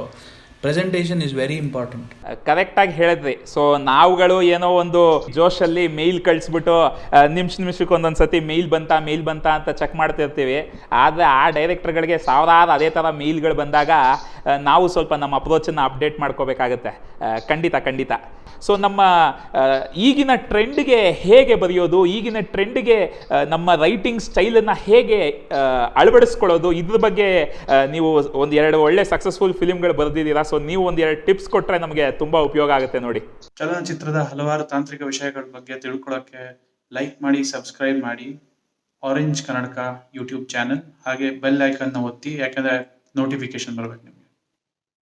presentation is very important. ಕರೆಕ್ಟಾಗಿ ಹೇಳಿದ್ರಿ. ಸೊ ನಾವುಗಳು ಏನೋ ಒಂದು ಜೋಶಲ್ಲಿ ಮೇಲ್ ಕಳಿಸ್ಬಿಟ್ಟು ನಿಮಿಷಕ್ಕೆ ಒಂದೊಂದು ಸತಿ ಮೇಲ್ ಬಂತ ಅಂತ ಚೆಕ್ ಮಾಡ್ತಿರ್ತೀವಿ. ಆದರೆ ಆ ಡೈರೆಕ್ಟರ್ಗಳಿಗೆ ಸಾವಿರಾರು ಅದೇ ಥರ ಮೇಲ್ಗಳು ಬಂದಾಗ ನಾವು ಸ್ವಲ್ಪ ನಮ್ಮ ಅಪ್ರೋಚನ್ನು ಅಪ್ಡೇಟ್ ಮಾಡ್ಕೋಬೇಕಾಗತ್ತೆ. ಖಂಡಿತ. ಸೊ ನಮ್ಮ ಈಗಿನ ಟ್ರೆಂಡ್ಗೆ ಹೇಗೆ ಬರೆಯೋದು, ಈಗಿನ ಟ್ರೆಂಡ್ಗೆ ನಮ್ಮ ರೈಟಿಂಗ್ ಸ್ಟೈಲನ್ನು ಹೇಗೆ ಅಳವಡಿಸ್ಕೊಳ್ಳೋದು, ಇದ್ರ ಬಗ್ಗೆ ನೀವು 1-2 ಒಳ್ಳೆ ಸಕ್ಸಸ್ಫುಲ್ ಫಿಲ್ಮ್ಗಳು ಬರೆದಿದ್ದೀರಾ. ಸೊ ನೀವು 1-2 ಟಿಪ್ಸ್ ಕೊಟ್ಟರೆ ನಮಗೆ ತುಂಬ ಉಪಯೋಗ ಆಗುತ್ತೆ ನೋಡಿ. ಚಲನಚಿತ್ರದ ಹಲವಾರು ತಾಂತ್ರಿಕ ವಿಷಯಗಳ ಬಗ್ಗೆ ತಿಳ್ಕೊಳ್ಳೋಕ್ಕೆ ಲೈಕ್ ಮಾಡಿ, ಸಬ್ಸ್ಕ್ರೈಬ್ ಮಾಡಿ ಆರೆಂಜ್ ಕನ್ನಡಕ ಯೂಟ್ಯೂಬ್ ಚಾನಲ್. ಹಾಗೆ ಬೆಲ್ ಐಕನ್ನ ಒತ್ತಿ, ಯಾಕಂದರೆ ನೋಟಿಫಿಕೇಶನ್ ಬರಬೇಕು ನಿಮಗೆ.